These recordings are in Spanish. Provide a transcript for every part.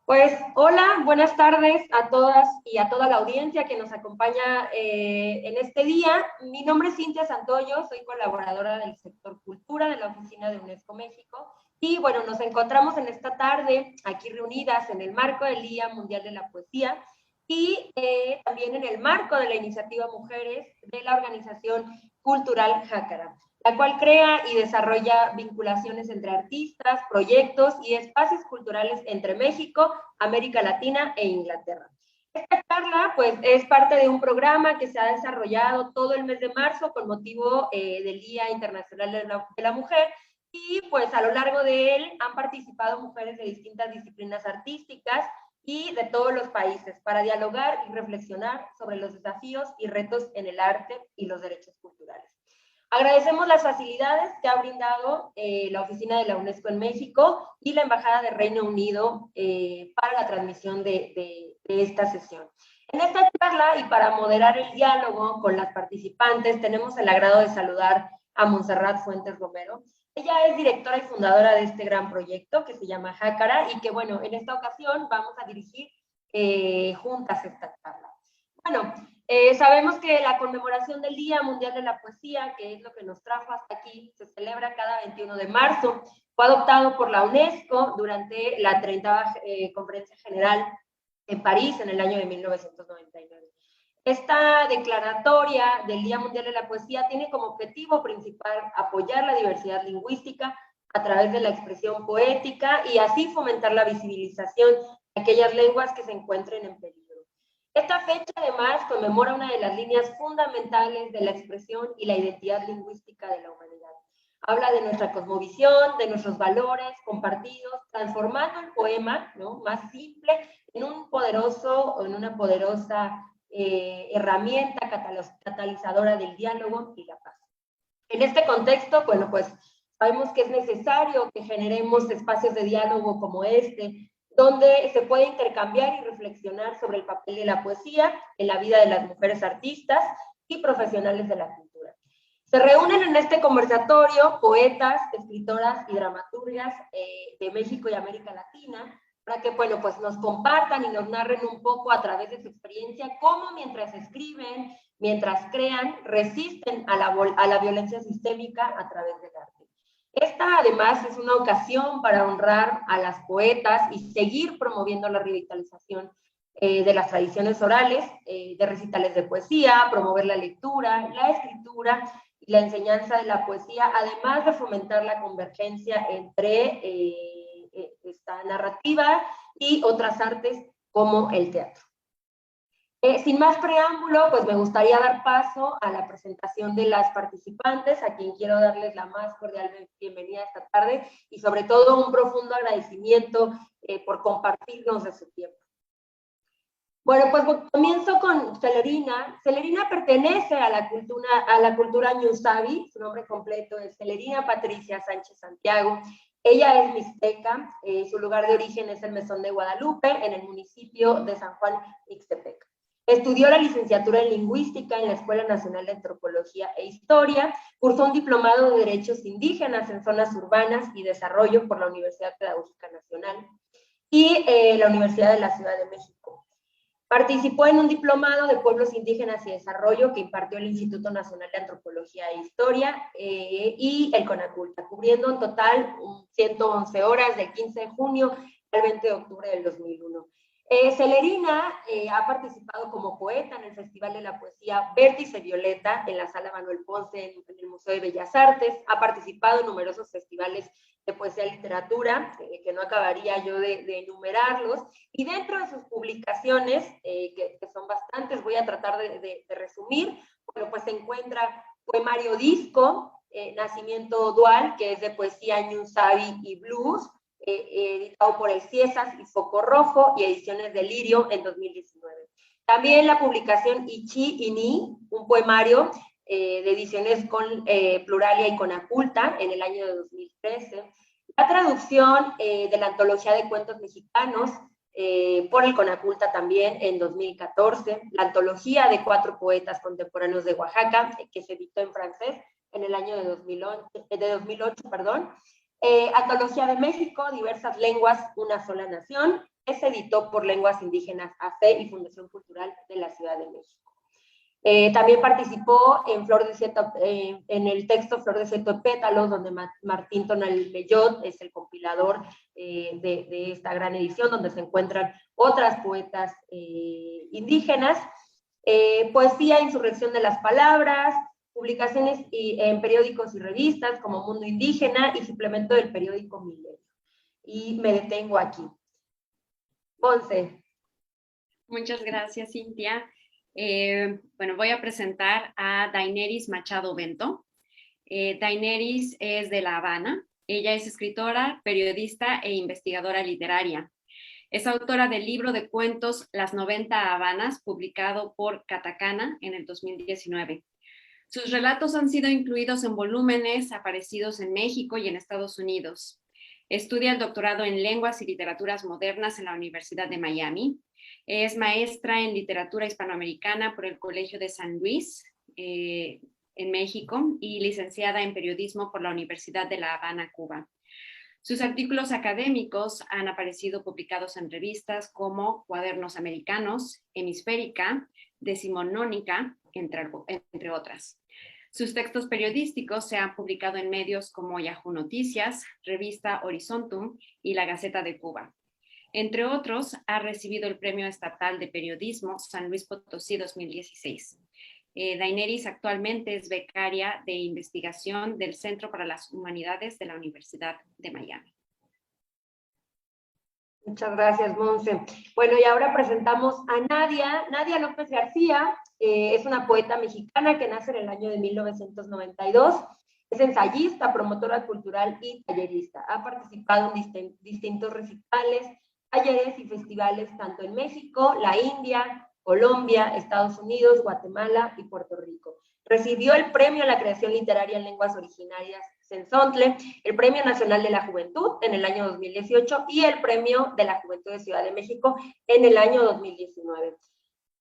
Pues hola, buenas tardes a todas y a toda la audiencia que nos acompaña en este día. Mi nombre es Cintia Santoyo, soy colaboradora del sector cultura de la oficina de UNESCO México. Y bueno, nos encontramos en esta tarde aquí reunidas en el marco del Día Mundial de la Poesía y también en el marco de la iniciativa Mujeres de la organización cultural Jácara, la cual crea y desarrolla vinculaciones entre artistas, proyectos y espacios culturales entre México, América Latina e Inglaterra. Esta charla, pues, es parte de un programa que se ha desarrollado todo el mes de marzo con motivo del Día Internacional de la Mujer, y pues a lo largo de él han participado mujeres de distintas disciplinas artísticas y de todos los países para dialogar y reflexionar sobre los desafíos y retos en el arte y los derechos culturales. Agradecemos las facilidades que ha brindado la Oficina de la UNESCO en México y la Embajada de Reino Unido para la transmisión de esta sesión. En esta charla y para moderar el diálogo con las participantes, tenemos el agrado de saludar a Montserrat Fuentes Romero. Ella es directora y fundadora de este gran proyecto que se llama Jácara y que, bueno, en esta ocasión vamos a dirigir juntas esta charla. Bueno, sabemos que la conmemoración del Día Mundial de la Poesía, que es lo que nos trajo hasta aquí, se celebra cada 21 de marzo. Fue adoptado por la UNESCO durante la 30ª Conferencia General en París en el año de 1999. Esta declaratoria del Día Mundial de la Poesía tiene como objetivo principal apoyar la diversidad lingüística a través de la expresión poética y así fomentar la visibilización de aquellas lenguas que se encuentren en peligro. Esta fecha, además, conmemora una de las líneas fundamentales de la expresión y la identidad lingüística de la humanidad. Habla de nuestra cosmovisión, de nuestros valores compartidos, transformando el poema, ¿no?, más simple en un poderoso o en una poderosa herramienta catalizadora del diálogo y la paz. En este contexto, bueno, pues sabemos que es necesario que generemos espacios de diálogo como este, donde se puede intercambiar y reflexionar sobre el papel de la poesía en la vida de las mujeres artistas y profesionales de la cultura. Se reúnen en este conversatorio poetas, escritoras y dramaturgas de México y América Latina para que, bueno, pues nos compartan y nos narren un poco a través de su experiencia cómo mientras escriben, mientras crean, resisten a la violencia sistémica a través del arte. Esta, además, es una ocasión para honrar a las poetas y seguir promoviendo la revitalización de las tradiciones orales, de recitales de poesía, promover la lectura, la escritura y la enseñanza de la poesía, además de fomentar la convergencia entre esta narrativa y otras artes como el teatro. Sin más preámbulo, pues me gustaría dar paso a la presentación de las participantes, a quien quiero darles la más cordial bienvenida esta tarde y sobre todo un profundo agradecimiento por compartirnos de su tiempo. Bueno, pues comienzo con Celerina. Celerina pertenece a la cultura ñusabi. Su nombre completo es Celerina Patricia Sánchez Santiago. Ella es mixteca. Su lugar de origen es el Mesón de Guadalupe, en el municipio de San Juan Ixtepec. Estudió la licenciatura en Lingüística en la Escuela Nacional de Antropología e Historia. Cursó un diplomado de Derechos Indígenas en Zonas Urbanas y Desarrollo por la Universidad Pedagógica Nacional y la Universidad de la Ciudad de México. Participó en un diplomado de Pueblos Indígenas y Desarrollo que impartió el Instituto Nacional de Antropología e Historia y el CONACULTA, cubriendo en total 111 horas del 15 de junio al 20 de octubre del 2001. Celerina ha participado como poeta en el Festival de la Poesía Vértice Violeta en la Sala Manuel Ponce en el Museo de Bellas Artes. Ha participado en numerosos festivales de poesía y literatura, que no acabaría yo de enumerarlos. Y dentro de sus publicaciones, que son bastantes, voy a tratar de resumir. Bueno, pues se encuentra Poemario Disco, Nacimiento Dual, que es de poesía ñusabi y blues, editado por el Ciesas y Foco Rojo y Ediciones de Lirio en 2019. También la publicación Ichi Ini, un poemario de ediciones con Pluralia y Conaculta en el año de 2013. La traducción de la antología de cuentos mexicanos por el Conaculta también en 2014. La antología de 4 poetas contemporáneos de Oaxaca, que se editó en francés en el año de 2008, perdón. Antología de México, diversas lenguas, una sola nación, que se editó por Lenguas Indígenas AC y Fundación Cultural de la Ciudad de México. También participó en el texto Flor de Ciento Pétalos, donde Martín Tonal Bellot es el compilador de esta gran edición, donde se encuentran otras poetas indígenas. Poesía, Insurrección de las Palabras, publicaciones en periódicos y revistas como Mundo Indígena y suplemento del periódico Milenio. Y me detengo aquí. Monse. Muchas gracias, Cintia. Bueno, voy a presentar a Daineris Machado Bento. Daineris es de La Habana. Ella es escritora, periodista e investigadora literaria. Es autora del libro de cuentos Las 90 Habanas, publicado por Catacana en el 2019. Sus relatos han sido incluidos en volúmenes aparecidos en México y en Estados Unidos. Estudia el doctorado en Lenguas y Literaturas Modernas en la Universidad de Miami. Es maestra en Literatura Hispanoamericana por el Colegio de San Luis, en México, y licenciada en Periodismo por la Universidad de La Habana, Cuba. Sus artículos académicos han aparecido publicados en revistas como Cuadernos Americanos, Hemisférica, Decimonónica, entre otras. Sus textos periodísticos se han publicado en medios como Yahoo Noticias, Revista Horizontum y La Gaceta de Cuba. Entre otros, ha recibido el Premio Estatal de Periodismo San Luis Potosí 2016. Daineris actualmente es becaria de investigación del Centro para las Humanidades de la Universidad de Miami. Muchas gracias, Monse. Bueno, y ahora presentamos a Nadia López García. Es una poeta mexicana que nace en el año de 1992. Es ensayista, promotora cultural y tallerista. Ha participado en distintos recitales, talleres y festivales tanto en México, la India, Colombia, Estados Unidos, Guatemala y Puerto Rico. Recibió el Premio a la Creación Literaria en Lenguas Originarias Sensontle, el Premio Nacional de la Juventud en el año 2018 y el Premio de la Juventud de Ciudad de México en el año 2019.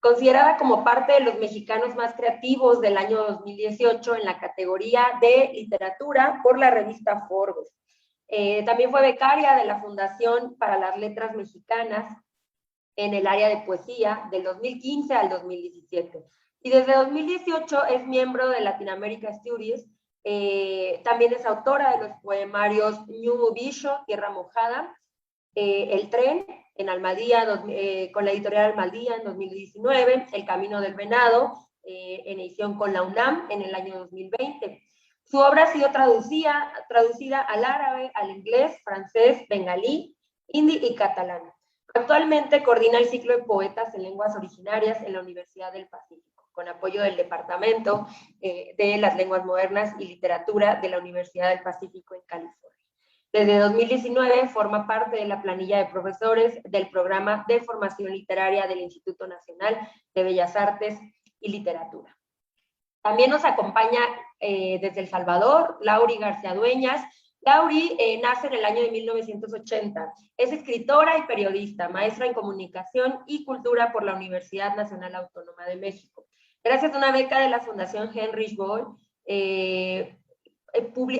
Considerada como parte de los mexicanos más creativos del año 2018 en la categoría de literatura por la revista Forbes. También fue becaria de la Fundación para las Letras Mexicanas en el área de poesía del 2015 al 2017. Y desde 2018 es miembro de Latinoamérica Studies. También es autora de los poemarios Ñu Bicho, Tierra Mojada, El Tren, en Almadía, con la editorial Almadía en 2019, El Camino del Venado, en edición con la UNAM en el año 2020. Su obra ha sido traducida al árabe, al inglés, francés, bengalí, hindi y catalán. Actualmente coordina el ciclo de poetas en lenguas originarias en la Universidad del Pacífico, con apoyo del Departamento de las Lenguas Modernas y Literatura de la Universidad del Pacífico en California. Desde 2019 forma parte de la planilla de profesores del programa de formación literaria del Instituto Nacional de Bellas Artes y Literatura. También nos acompaña desde El Salvador, Lauri García Dueñas. Lauri nace en el año de 1980. Es escritora y periodista, maestra en comunicación y cultura por la Universidad Nacional Autónoma de México. Gracias a una beca de la Fundación Heinrich Böll,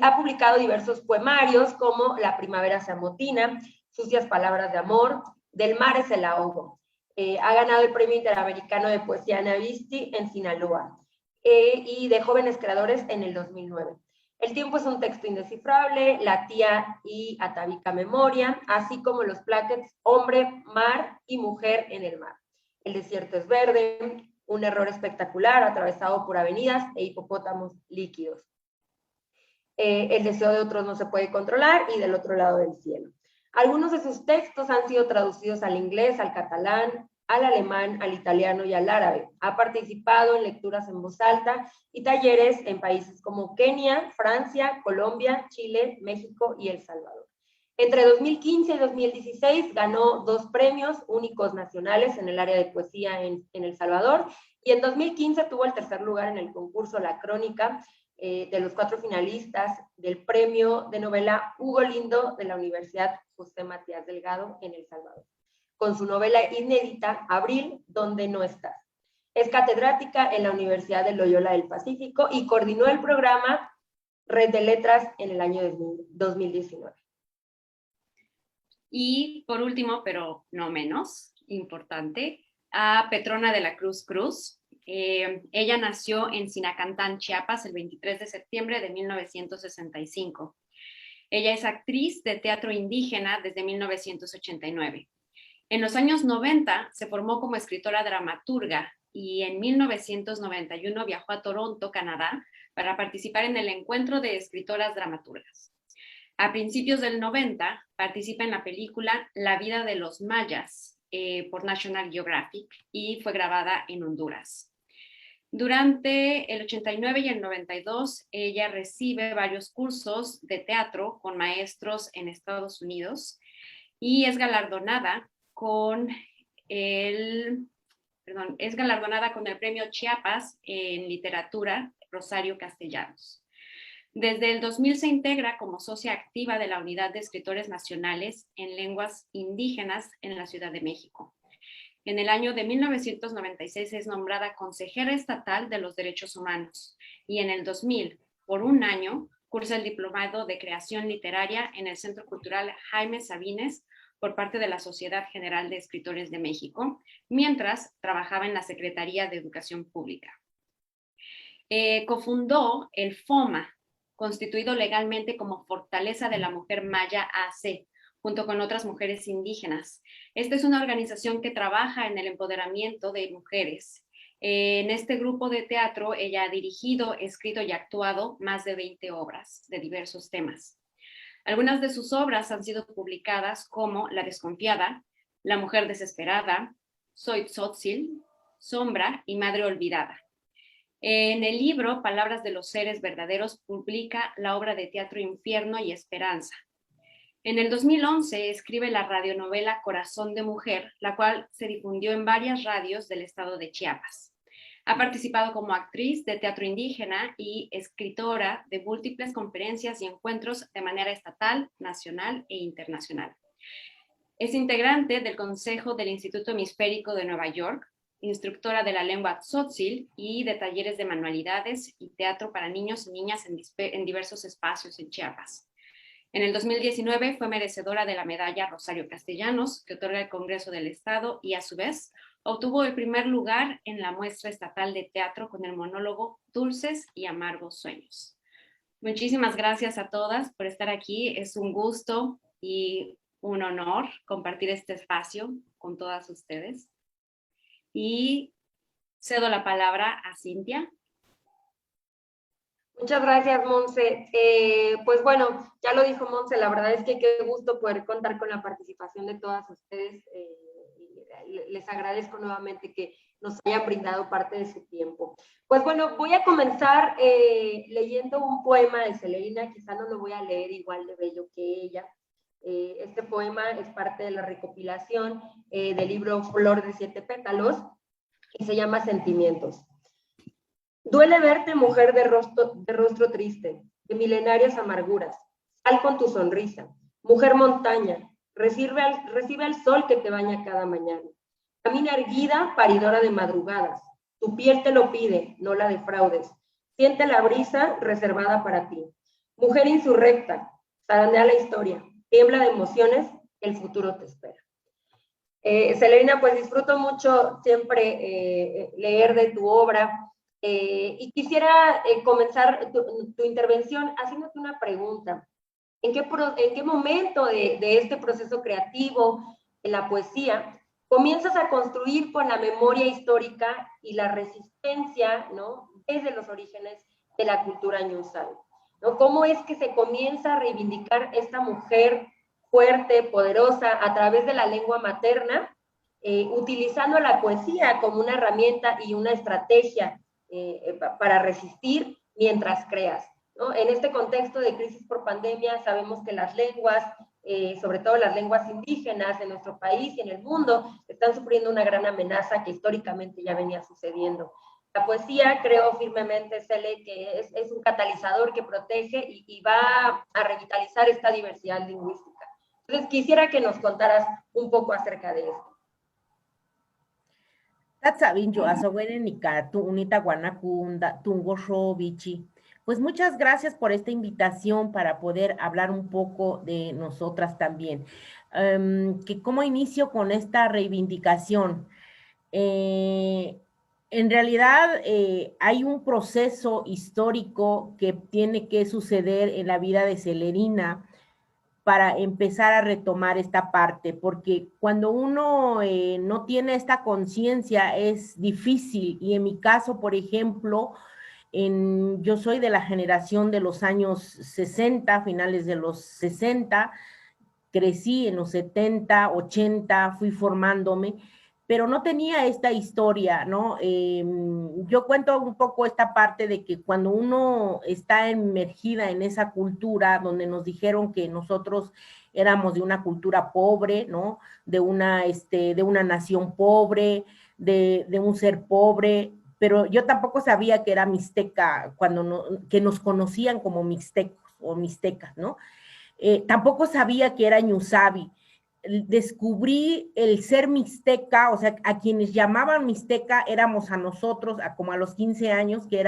ha publicado diversos poemarios como La primavera se amotina, Sucias palabras de amor, Del mar es el ahogo. Ha ganado el Premio Interamericano de Poesía Navisti en Sinaloa y de Jóvenes Creadores en el 2009. El tiempo es un texto indescifrable, La tía y Atavica Memoria, así como los plaquets Hombre, Mar y Mujer en el mar. El desierto es verde, Un error espectacular atravesado por avenidas e hipopótamos líquidos. El deseo de otros no se puede controlar y Del otro lado del cielo. Algunos de sus textos han sido traducidos al inglés, al catalán, al alemán, al italiano y al árabe. Ha participado en lecturas en voz alta y talleres en países como Kenia, Francia, Colombia, Chile, México y El Salvador. Entre 2015 y 2016 ganó 2 premios únicos nacionales en el área de poesía en El Salvador y en 2015 tuvo el 3er lugar en el concurso La Crónica de los 4 finalistas del premio de novela Hugo Lindo de la Universidad José Matías Delgado en El Salvador, con su novela inédita Abril, ¿dónde no estás? Es catedrática en la Universidad de Loyola del Pacífico y coordinó el programa Red de Letras en el año 2019. Y por último, pero no menos importante, a Petrona de la Cruz Cruz. Ella nació en Sinacantán, Chiapas, el 23 de septiembre de 1965. Ella es actriz de teatro indígena desde 1989. En los años 90 se formó como escritora dramaturga y en 1991 viajó a Toronto, Canadá, para participar en el Encuentro de Escritoras Dramaturgas. A principios del 90 participa en la película La vida de los mayas por National Geographic y fue grabada en Honduras. Durante el 89 y el 92, ella recibe varios cursos de teatro con maestros en Estados Unidos y es galardonada con el premio Chiapas en literatura Rosario Castellanos. Desde el 2000 se integra como socia activa de la Unidad de Escritores Nacionales en Lenguas Indígenas en la Ciudad de México. En el año de 1996 es nombrada consejera estatal de los derechos humanos y en el 2000, por un año, cursa el diplomado de creación literaria en el Centro Cultural Jaime Sabines por parte de la Sociedad General de Escritores de México, mientras trabajaba en la Secretaría de Educación Pública. Cofundó el FOMA, constituido legalmente como Fortaleza de la Mujer Maya AC, junto con otras mujeres indígenas. Esta es una organización que trabaja en el empoderamiento de mujeres. En este grupo de teatro, ella ha dirigido, escrito y actuado más de 20 obras de diversos temas. Algunas de sus obras han sido publicadas como La Desconfiada, La Mujer Desesperada, Soy Tzotzil, Sombra y Madre Olvidada. En el libro Palabras de los Seres Verdaderos publica la obra de teatro Infierno y Esperanza. En el 2011 escribe la radionovela Corazón de Mujer, la cual se difundió en varias radios del estado de Chiapas. Ha participado como actriz de teatro indígena y escritora de múltiples conferencias y encuentros de manera estatal, nacional e internacional. Es integrante del Consejo del Instituto Hemisférico de Nueva York, instructora de la lengua tzotzil y de talleres de manualidades y teatro para niños y niñas en diversos espacios en Chiapas. En el 2019 fue merecedora de la medalla Rosario Castellanos, que otorga el Congreso del Estado, y a su vez obtuvo el primer lugar en la muestra estatal de teatro con el monólogo Dulces y Amargos Sueños. Muchísimas gracias a todas por estar aquí. Es un gusto y un honor compartir este espacio con todas ustedes. Y cedo la palabra a Cintia. Muchas gracias, Monse. Pues bueno, ya lo dijo Monse, la verdad es que qué gusto poder contar con la participación de todas ustedes. Les agradezco nuevamente que nos hayan brindado parte de su tiempo. Pues bueno, voy a comenzar leyendo un poema de Celerina, quizá no lo voy a leer igual de bello que ella. Este poema es parte de la recopilación del libro Flor de 7 pétalos y se llama Sentimientos. Duele verte, mujer de rostro triste, de milenarias amarguras. Sal con tu sonrisa. Mujer montaña, recibe al sol que te baña cada mañana. Camina erguida, paridora de madrugadas. Tu piel te lo pide, no la defraudes. Siente la brisa reservada para ti. Mujer insurrecta, zarandea la historia. Tiembla de emociones, el futuro te espera. Celerina, pues disfruto mucho siempre leer de tu obra. Y quisiera comenzar tu intervención haciéndote una pregunta. ¿En qué momento de este proceso creativo en la poesía comienzas a construir con la memoria histórica y la resistencia, ¿no?, desde los orígenes de la cultura ñuzal, ¿no? ¿Cómo es que se comienza a reivindicar esta mujer fuerte, poderosa, a través de la lengua materna, utilizando la poesía como una herramienta y una estrategia para resistir mientras creas, ¿no? En este contexto de crisis por pandemia, sabemos que las lenguas, sobre todo las lenguas indígenas en nuestro país y en el mundo, están sufriendo una gran amenaza que históricamente ya venía sucediendo. La poesía, creo firmemente, Cele, que es un catalizador que protege y va a revitalizar esta diversidad lingüística. Entonces, quisiera que nos contaras un poco acerca de esto. Tatsabincho asawene nika tu unita guanakunda tungo bichi Pues muchas gracias por esta invitación para poder hablar un poco de nosotras también. Que cómo inicio con esta reivindicación. Eh, en realidad hay un proceso histórico que tiene que suceder en la vida de Celerina para empezar a retomar esta parte, porque cuando uno no tiene esta conciencia es difícil, y en mi caso, por ejemplo, yo soy de la generación de los años 60, finales de los 60, crecí en los 70, 80, fui formándome, pero no tenía esta historia, ¿no? Yo cuento un poco esta parte de que cuando uno está emergida en esa cultura donde nos dijeron que nosotros éramos de una cultura pobre, ¿no? De una nación pobre, de un ser pobre, pero yo tampoco sabía que era mixteca, que nos conocían como mixtecos o mixtecas, ¿no? Tampoco sabía que era ñusabi. Descubrí el ser mixteca, o sea, a quienes llamaban mixteca éramos a nosotros, como a los 15 años, que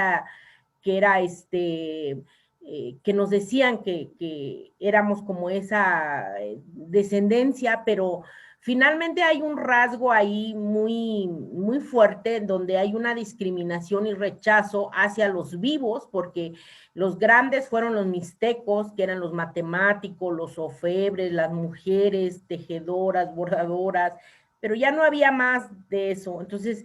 nos decían que éramos como esa descendencia, pero finalmente hay un rasgo ahí muy, muy fuerte donde hay una discriminación y rechazo hacia los vivos, porque los grandes fueron los mixtecos, que eran los matemáticos, los orfebres, las mujeres tejedoras, bordadoras, pero ya no había más de eso. Entonces,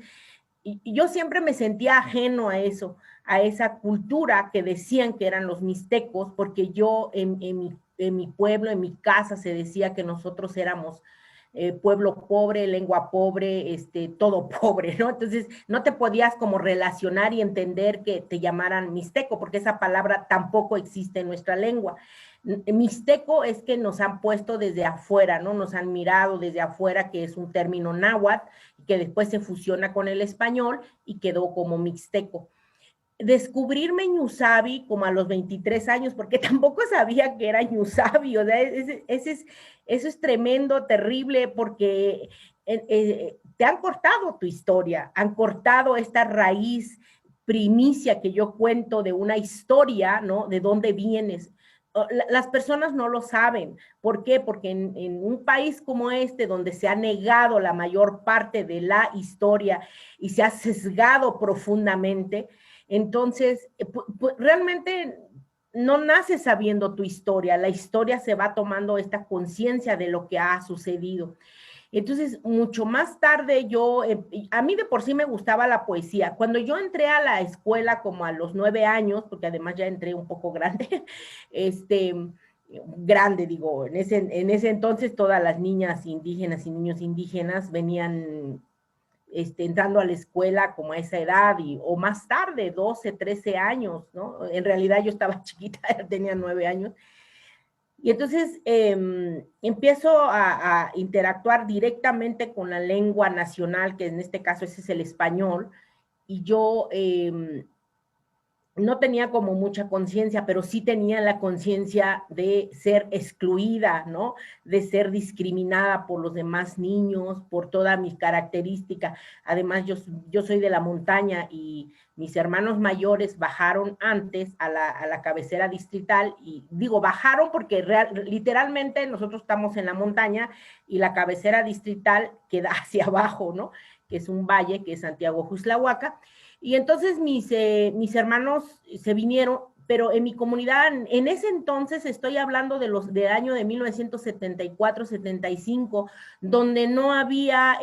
y yo siempre me sentía ajeno a eso, a esa cultura que decían que eran los mixtecos, porque yo en mi pueblo, en mi casa, se decía que nosotros éramos pueblo pobre, lengua pobre, todo pobre, ¿no? Entonces no te podías como relacionar y entender que te llamaran mixteco, porque esa palabra tampoco existe en nuestra lengua. Mixteco es que nos han puesto desde afuera, ¿no? Nos han mirado desde afuera, que es un término náhuatl, que después se fusiona con el español y quedó como mixteco. Descubrirme ñusabi como a los 23 años, porque tampoco sabía que era ñusabi, o sea, eso es tremendo, terrible, porque te han cortado tu historia, han cortado esta raíz primicia que yo cuento de una historia, ¿no? De dónde vienes. Las personas no lo saben. ¿Por qué? Porque en un país como este, donde se ha negado la mayor parte de la historia y se ha sesgado profundamente, entonces, realmente no naces sabiendo tu historia, la historia se va tomando esta conciencia de lo que ha sucedido. Entonces, mucho más tarde a mí de por sí me gustaba la poesía. Cuando yo entré a la escuela como a los 9 años, porque además ya entré un poco grande, grande digo, en ese entonces todas las niñas indígenas y niños indígenas venían entrando a la escuela como a esa edad, o más tarde, 12, 13 años, ¿no? En realidad yo estaba chiquita, tenía 9 años. Y entonces empiezo a interactuar directamente con la lengua nacional, que en este caso ese es el español, y yo no tenía como mucha conciencia, pero sí tenía la conciencia de ser excluida, ¿no? De ser discriminada por los demás niños, por toda mi característica. Además, yo soy de la montaña y mis hermanos mayores bajaron antes a la cabecera distrital, y digo bajaron porque literalmente nosotros estamos en la montaña y la cabecera distrital queda hacia abajo, ¿no? Que es un valle, que es Santiago Juxtlahuaca. Y entonces mis hermanos se vinieron, pero en mi comunidad, en ese entonces, estoy hablando del año de 1974-75, donde no había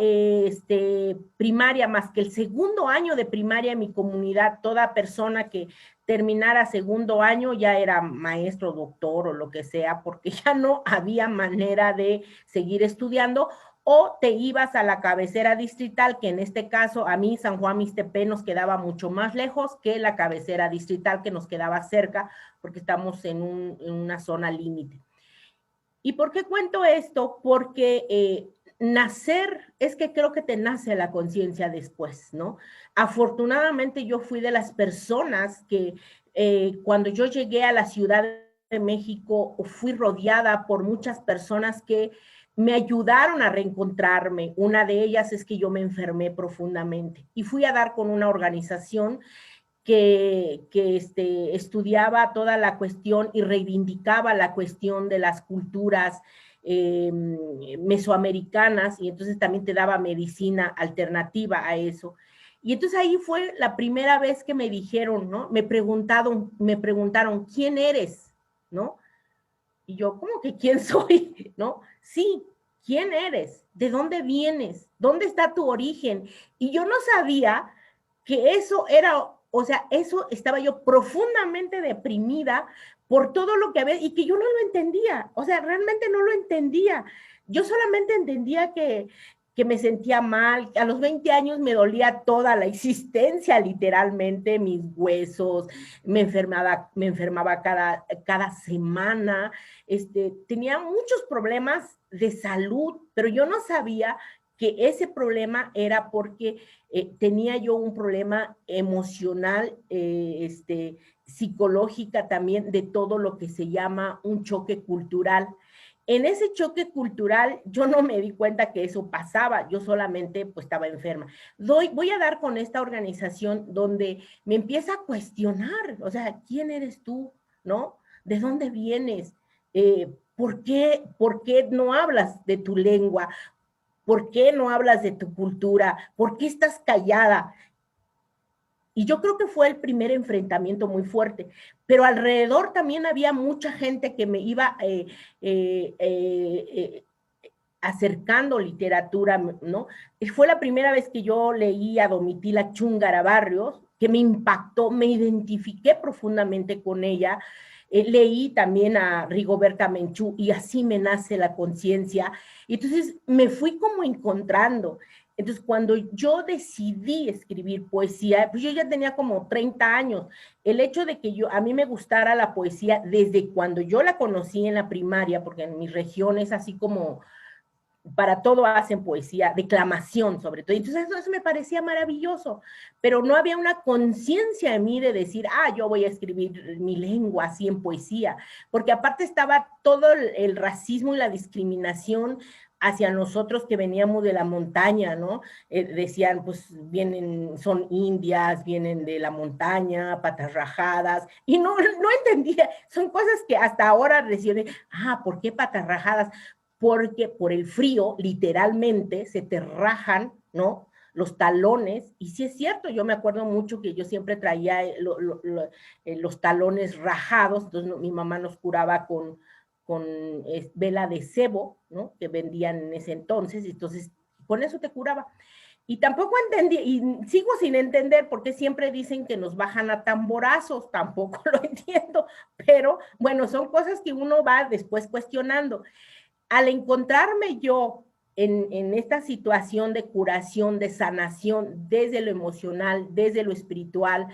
primaria más que el segundo año de primaria en mi comunidad. Toda persona que terminara segundo año ya era maestro, doctor o lo que sea, porque ya no había manera de seguir estudiando, o te ibas a la cabecera distrital, que en este caso a mí San Juan Mixtepec nos quedaba mucho más lejos que la cabecera distrital, que nos quedaba cerca, porque estamos en una zona límite. ¿Y por qué cuento esto? Porque nacer, es que creo que te nace la conciencia después, ¿no? Afortunadamente yo fui de las personas que cuando yo llegué a la Ciudad de México, fui rodeada por muchas personas que me ayudaron a reencontrarme. Una de ellas es que yo me enfermé profundamente y fui a dar con una organización estudiaba toda la cuestión y reivindicaba la cuestión de las culturas mesoamericanas, y entonces también te daba medicina alternativa a eso. Y entonces ahí fue la primera vez que me dijeron, ¿no? Me preguntaron, ¿quién eres? ¿No? Y yo, ¿cómo que quién soy? ¿No? Sí, ¿quién eres? ¿De dónde vienes? ¿Dónde está tu origen? Y yo no sabía que eso era, o sea, eso estaba yo profundamente deprimida por todo lo que había, y que yo no lo entendía, o sea, realmente no lo entendía. Yo solamente entendía que me sentía mal, a los 20 años me dolía toda la existencia, literalmente, mis huesos, me enfermaba cada semana, tenía muchos problemas de salud, pero yo no sabía que ese problema era porque tenía yo un problema emocional, psicológica también, de todo lo que se llama un choque cultural. En ese choque cultural yo no me di cuenta que eso pasaba, yo solamente pues estaba enferma. Voy a dar con esta organización donde me empieza a cuestionar, o sea, ¿quién eres tú? ¿No? ¿De dónde vienes? ¿Por qué no hablas de tu lengua? ¿Por qué no hablas de tu cultura? ¿Por qué estás callada? Y yo creo que fue el primer enfrentamiento muy fuerte, pero alrededor también había mucha gente que me iba acercando literatura, ¿no? Y fue la primera vez que yo leí a Domitila Chúngara Barrios, que me impactó, me identifiqué profundamente con ella. Leí también a Rigoberta Menchú, y así me nace la conciencia. Y entonces me fui como encontrando. Entonces, cuando yo decidí escribir poesía, pues yo ya tenía como 30 años. El hecho de que a mí me gustara la poesía desde cuando yo la conocí en la primaria, porque en mi región es así como para todo hacen poesía, declamación sobre todo. Entonces eso me parecía maravilloso, pero no había una conciencia en mí de decir, yo voy a escribir mi lengua así en poesía, porque aparte estaba todo el racismo y la discriminación hacia nosotros que veníamos de la montaña, ¿no? Decían, pues son indias, vienen de la montaña, patas rajadas, y no entendía, son cosas que hasta ahora recién, ¿por qué patas rajadas? Porque por el frío, literalmente, se te rajan, ¿no? Los talones, y sí es cierto, yo me acuerdo mucho que yo siempre traía los talones rajados, entonces mi mamá nos curaba con vela de cebo, ¿no? Que vendían en ese entonces con eso te curaba. Y tampoco entendí, y sigo sin entender por qué siempre dicen que nos bajan a tamborazos, tampoco lo entiendo, pero bueno, son cosas que uno va después cuestionando. Al encontrarme yo en esta situación de curación, de sanación, desde lo emocional, desde lo espiritual,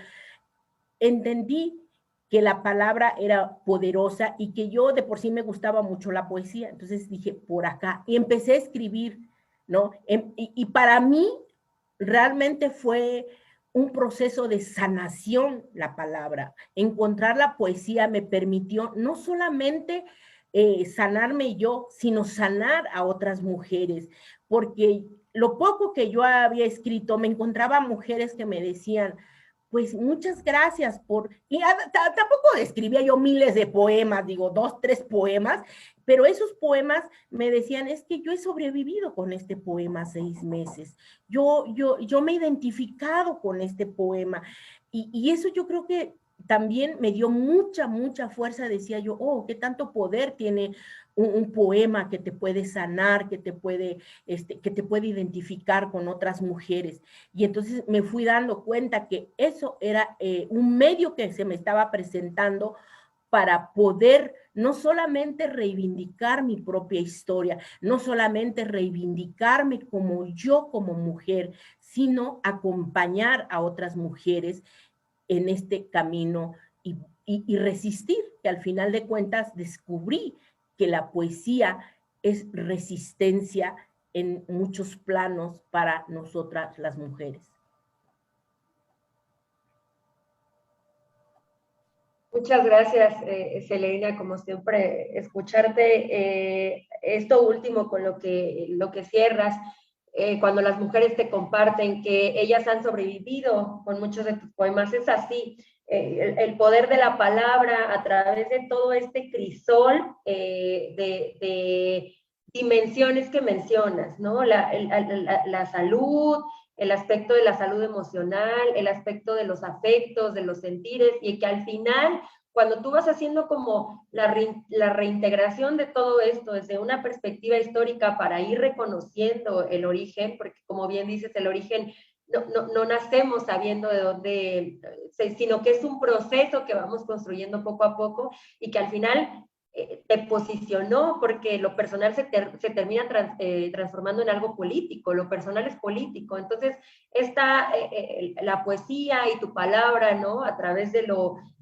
entendí que la palabra era poderosa y que yo de por sí me gustaba mucho la poesía. Entonces dije, por acá, y empecé a escribir, ¿no? Y para mí realmente fue un proceso de sanación la palabra. Encontrar la poesía me permitió no solamente sanarme yo, sino sanar a otras mujeres, porque lo poco que yo había escrito, me encontraba mujeres que me decían, pues muchas gracias por, y tampoco escribía yo miles de poemas, digo 2, 3 poemas, pero esos poemas me decían, es que yo he sobrevivido con este poema 6 meses, yo me he identificado con este poema, y eso yo creo que también me dio mucha fuerza, decía yo, qué tanto poder tiene un poema que te puede sanar, que te puede identificar con otras mujeres. Y entonces me fui dando cuenta que eso era un medio que se me estaba presentando para poder no solamente reivindicar mi propia historia, no solamente reivindicarme como yo como mujer, sino acompañar a otras mujeres en este camino y resistir, que al final de cuentas descubrí que la poesía es resistencia en muchos planos para nosotras las mujeres. Muchas gracias, Selena, como siempre, escucharte. Esto último con lo que cierras, cuando las mujeres te comparten que ellas han sobrevivido con muchos de tus poemas, es así. El poder de la palabra a través de todo este crisol de dimensiones que mencionas, ¿no? La salud, el aspecto de la salud emocional, el aspecto de los afectos, de los sentires, y que al final, cuando tú vas haciendo como la reintegración de todo esto desde una perspectiva histórica para ir reconociendo el origen, porque como bien dices, el origen no nacemos sabiendo de dónde, sino que es un proceso que vamos construyendo poco a poco y que al final te posicionó, porque lo personal se termina transformando en algo político, lo personal es político. Entonces, la poesía y tu palabra, ¿no? A través de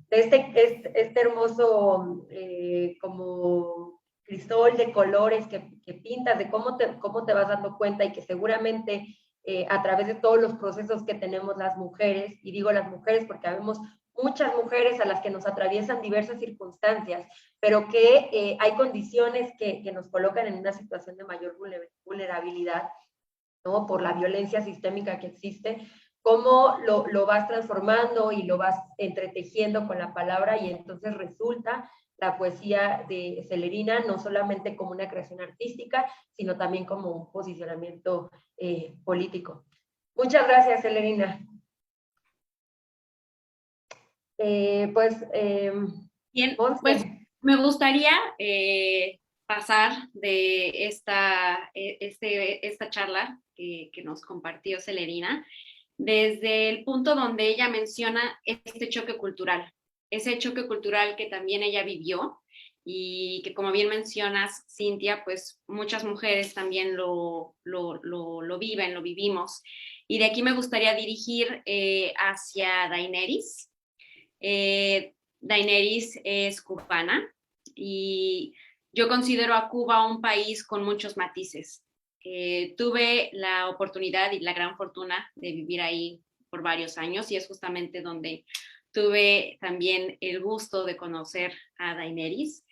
este hermoso como crisol de colores que pintas, de cómo te vas dando cuenta, y que seguramente a través de todos los procesos que tenemos las mujeres, y digo las mujeres porque vemos muchas mujeres a las que nos atraviesan diversas circunstancias, pero que hay condiciones que nos colocan en una situación de mayor vulnerabilidad, ¿no? Por la violencia sistémica que existe, cómo lo vas transformando y lo vas entretejiendo con la palabra, y entonces resulta la poesía de Celerina no solamente como una creación artística, sino también como un posicionamiento político. Muchas gracias, Celerina. Bien, pues me gustaría pasar de esta charla que nos compartió Celerina desde el punto donde ella menciona este choque cultural, ese choque cultural que también ella vivió y que, como bien mencionas, Cintia, pues muchas mujeres también lo viven, lo vivimos. Y de aquí me gustaría dirigir hacia Daenerys. Daenerys es cubana y yo considero a Cuba un país con muchos matices. Tuve la oportunidad y la gran fortuna de vivir ahí por varios años, y es justamente donde tuve también el gusto de conocer a Daenerys,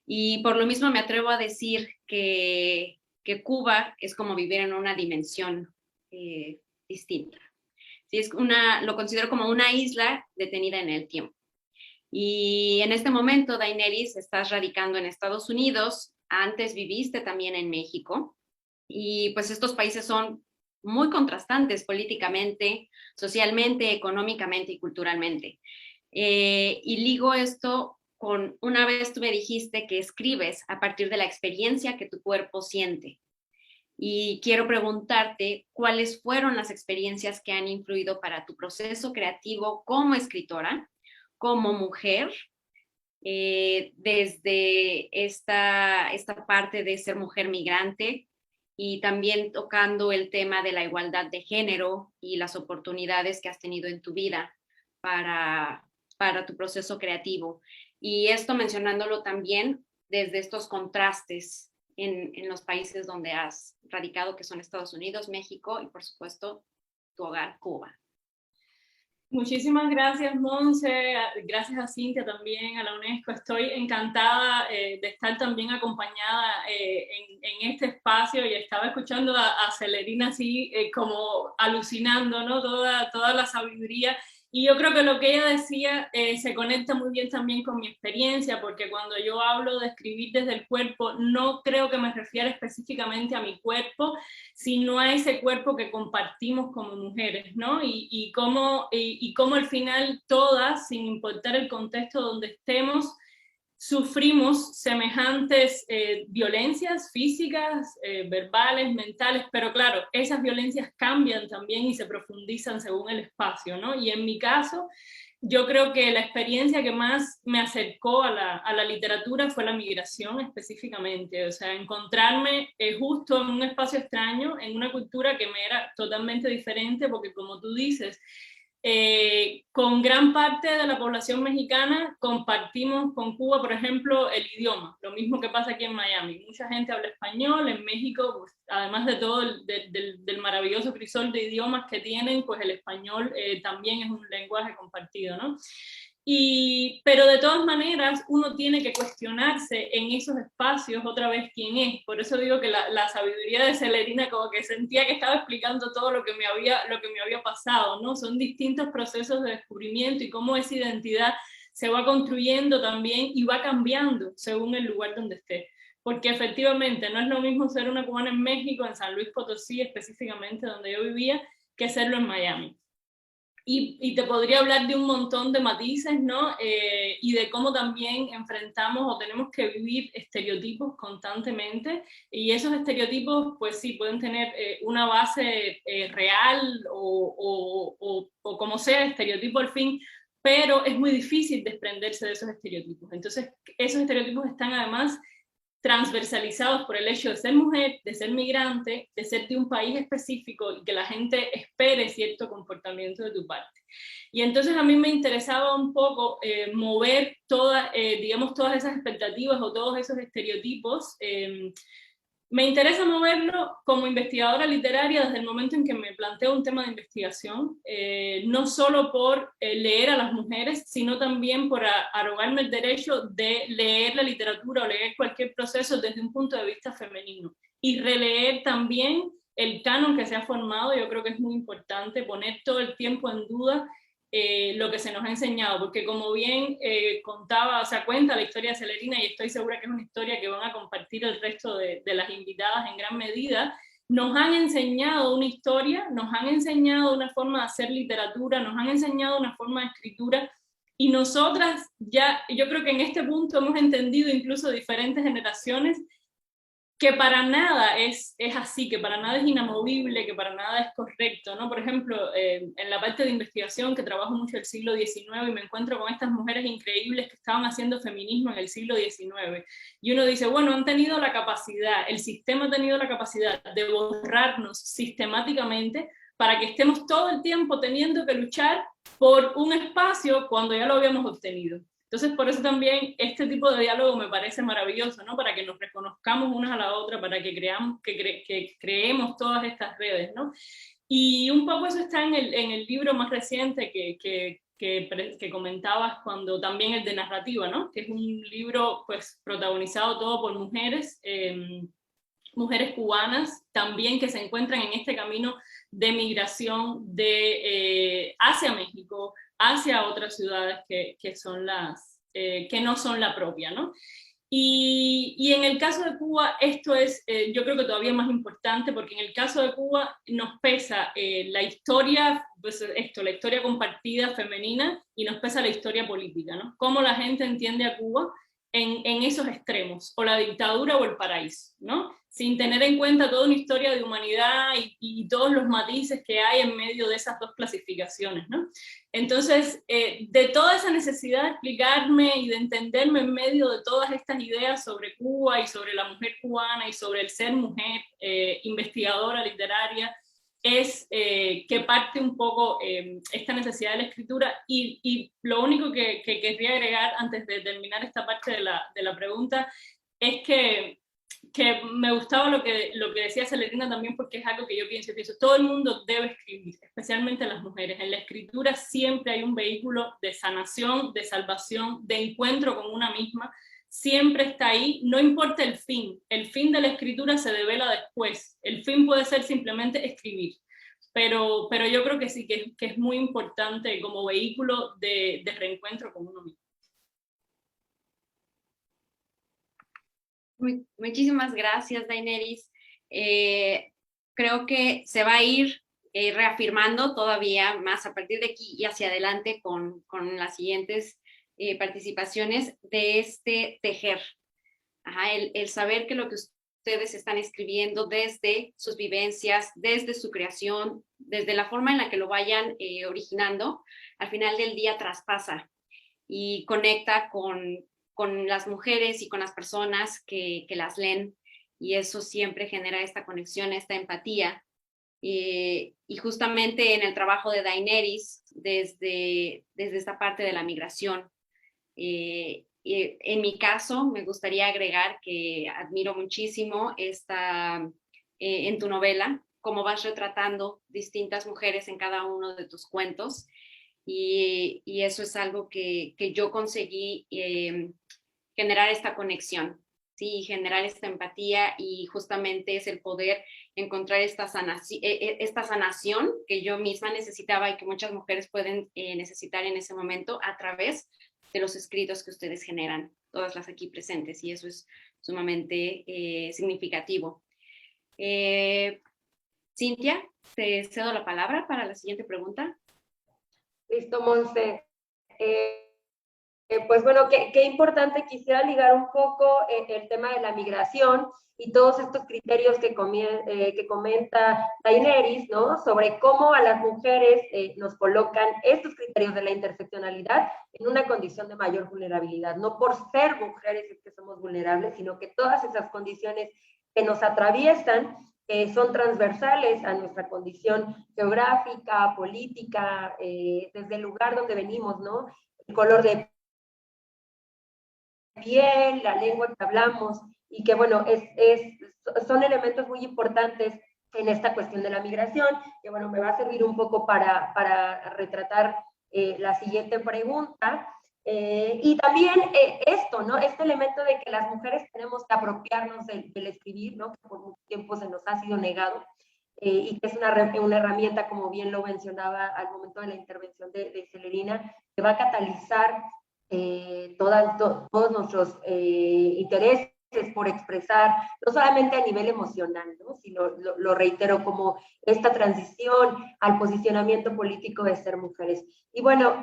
y por lo mismo me atrevo a decir que Cuba es como vivir en una dimensión distinta. Sí, lo considero como una isla detenida en el tiempo. Y en este momento, Daenerys, estás radicando en Estados Unidos, antes viviste también en México, y pues estos países son muy contrastantes políticamente, socialmente, económicamente y culturalmente. Y ligo esto con, una vez tú me dijiste que escribes a partir de la experiencia que tu cuerpo siente. Y quiero preguntarte cuáles fueron las experiencias que han influido para tu proceso creativo como escritora, como mujer, desde esta parte de ser mujer migrante, y también tocando el tema de la igualdad de género y las oportunidades que has tenido en tu vida para tu proceso creativo. Y esto mencionándolo también desde estos contrastes en los países donde has radicado, que son Estados Unidos, México y, por supuesto, tu hogar, Cuba. Muchísimas gracias, Monse, gracias a Cintia también, a la UNESCO. Estoy encantada de estar también acompañada en este espacio, y estaba escuchando a Celerina así como alucinando, ¿no? Toda la sabiduría. Y yo creo que lo que ella decía se conecta muy bien también con mi experiencia, porque cuando yo hablo de escribir desde el cuerpo, no creo que me refiera específicamente a mi cuerpo, sino a ese cuerpo que compartimos como mujeres, ¿no? Y cómo al final todas, sin importar el contexto donde estemos, sufrimos semejantes violencias físicas, verbales, mentales, pero claro, esas violencias cambian también y se profundizan según el espacio, ¿no? Y en mi caso, yo creo que la experiencia que más me acercó a la literatura fue la migración específicamente, o sea, encontrarme justo en un espacio extraño, en una cultura que me era totalmente diferente, porque como tú dices, con gran parte de la población mexicana compartimos con Cuba, por ejemplo, el idioma, lo mismo que pasa aquí en Miami. Mucha gente habla español, en México, pues, además de todo del maravilloso crisol de idiomas que tienen, pues el español también es un lenguaje compartido, ¿no? Pero de todas maneras uno tiene que cuestionarse en esos espacios otra vez quién es. Por eso digo que la sabiduría de Celerina como que sentía que estaba explicando todo lo que me había pasado, ¿no? Son distintos procesos de descubrimiento y cómo esa identidad se va construyendo también y va cambiando según el lugar donde esté. Porque efectivamente no es lo mismo ser una cubana en México, en San Luis Potosí específicamente donde yo vivía, que serlo en Miami. Y te podría hablar de un montón de matices, ¿no? Y de cómo también enfrentamos o tenemos que vivir estereotipos constantemente. Y esos estereotipos, pues sí, pueden tener una base real o como sea, estereotipo al fin, pero es muy difícil desprenderse de esos estereotipos. Entonces, esos estereotipos están además transversalizados por el hecho de ser mujer, de ser migrante, de ser de un país específico y que la gente espere cierto comportamiento de tu parte. Y entonces a mí me interesaba un poco mover digamos, todas esas expectativas o todos esos estereotipos. Me interesa moverlo como investigadora literaria desde el momento en que me planteo un tema de investigación, no solo por leer a las mujeres, sino también por arrogarme el derecho de leer la literatura o leer cualquier proceso desde un punto de vista femenino. Y releer también el canon que se ha formado. Yo creo que es muy importante poner todo el tiempo en duda lo que se nos ha enseñado, porque como bien cuenta la historia de Celerina, y estoy segura que es una historia que van a compartir el resto de las invitadas en gran medida. Nos han enseñado una historia, nos han enseñado una forma de hacer literatura, nos han enseñado una forma de escritura, y nosotras ya, yo creo que en este punto hemos entendido, incluso diferentes generaciones, que para nada es así, que para nada es inamovible, que para nada es correcto, ¿no? Por ejemplo, en la parte de investigación, que trabajo mucho el siglo XIX y me encuentro con estas mujeres increíbles que estaban haciendo feminismo en el siglo XIX. Y uno dice, bueno, han tenido la capacidad, el sistema ha tenido la capacidad de borrarnos sistemáticamente para que estemos todo el tiempo teniendo que luchar por un espacio cuando ya lo habíamos obtenido. Entonces, por eso también este tipo de diálogo me parece maravilloso, ¿no? Para que nos reconozcamos unas a la otra, para que creemos todas estas redes, ¿no? Y un poco eso está en el libro más reciente que comentabas, cuando también el de narrativa, ¿no? Que es un libro, pues, protagonizado todo por mujeres, mujeres cubanas, también que se encuentran en este camino de migración hacia México, hacia otras ciudades que no son la propia, ¿no? Y en el caso de Cuba esto es, yo creo que todavía más importante, porque en el caso de Cuba nos pesa la historia, pues la historia compartida femenina, y nos pesa la historia política, ¿no? Cómo la gente entiende a Cuba en esos extremos, o la dictadura o el paraíso, ¿no? Sin tener en cuenta toda una historia de humanidad y todos los matices que hay en medio de esas dos clasificaciones, ¿no? Entonces, de toda esa necesidad de explicarme y de entenderme en medio de todas estas ideas sobre Cuba y sobre la mujer cubana y sobre el ser mujer, investigadora literaria, es que parte un poco esta necesidad de la escritura. Y lo único que querría agregar antes de terminar esta parte de la pregunta es que me gustaba lo que decía Celerina también, porque es algo que yo pienso, todo el mundo debe escribir, especialmente las mujeres. En la escritura siempre hay un vehículo de sanación, de salvación, de encuentro con una misma, siempre está ahí, no importa el fin de la escritura se devela después, el fin puede ser simplemente escribir, pero yo creo que sí, que es muy importante como vehículo de reencuentro con uno mismo. Muchísimas gracias, Daineris. Creo que se va a ir reafirmando todavía más a partir de aquí y hacia adelante con las siguientes participaciones de este tejer. El saber que lo que ustedes están escribiendo desde sus vivencias, desde su creación, desde la forma en la que lo vayan originando, al final del día traspasa y conecta con las mujeres y con las personas que las leen, y eso siempre genera esta conexión, esta empatía. Y justamente en el trabajo de Daineris, desde esta parte de la migración, en mi caso me gustaría agregar que admiro muchísimo en tu novela, cómo vas retratando distintas mujeres en cada uno de tus cuentos, y eso es algo que yo conseguí generar esta conexión, ¿sí? Generar esta empatía, y justamente es el poder encontrar esta sanación que yo misma necesitaba y que muchas mujeres pueden necesitar en ese momento a través de los escritos que ustedes generan, todas las aquí presentes, y eso es sumamente significativo. Cintia, te cedo la palabra para la siguiente pregunta. Listo, Monse. Pues bueno, qué importante, quisiera ligar un poco el tema de la migración y todos estos criterios que comenta Daineris, ¿no? Sobre cómo a las mujeres nos colocan estos criterios de la interseccionalidad en una condición de mayor vulnerabilidad. No por ser mujeres es que somos vulnerables, sino que todas esas condiciones que nos atraviesan son transversales a nuestra condición geográfica, política, desde el lugar donde venimos, ¿no? El color de piel, la lengua que hablamos, y que bueno, son elementos muy importantes en esta cuestión de la migración, que bueno, me va a servir un poco para retratar la siguiente pregunta. Y también esto, ¿no? Este elemento de que las mujeres tenemos que apropiarnos del escribir, ¿no? Que por mucho tiempo se nos ha sido negado, y que es una herramienta, como bien lo mencionaba al momento de la intervención de Celerina, que va a catalizar todos nuestros intereses por expresar, no solamente a nivel emocional, ¿no? Sino, lo reitero, como esta transición al posicionamiento político de ser mujeres. Y bueno,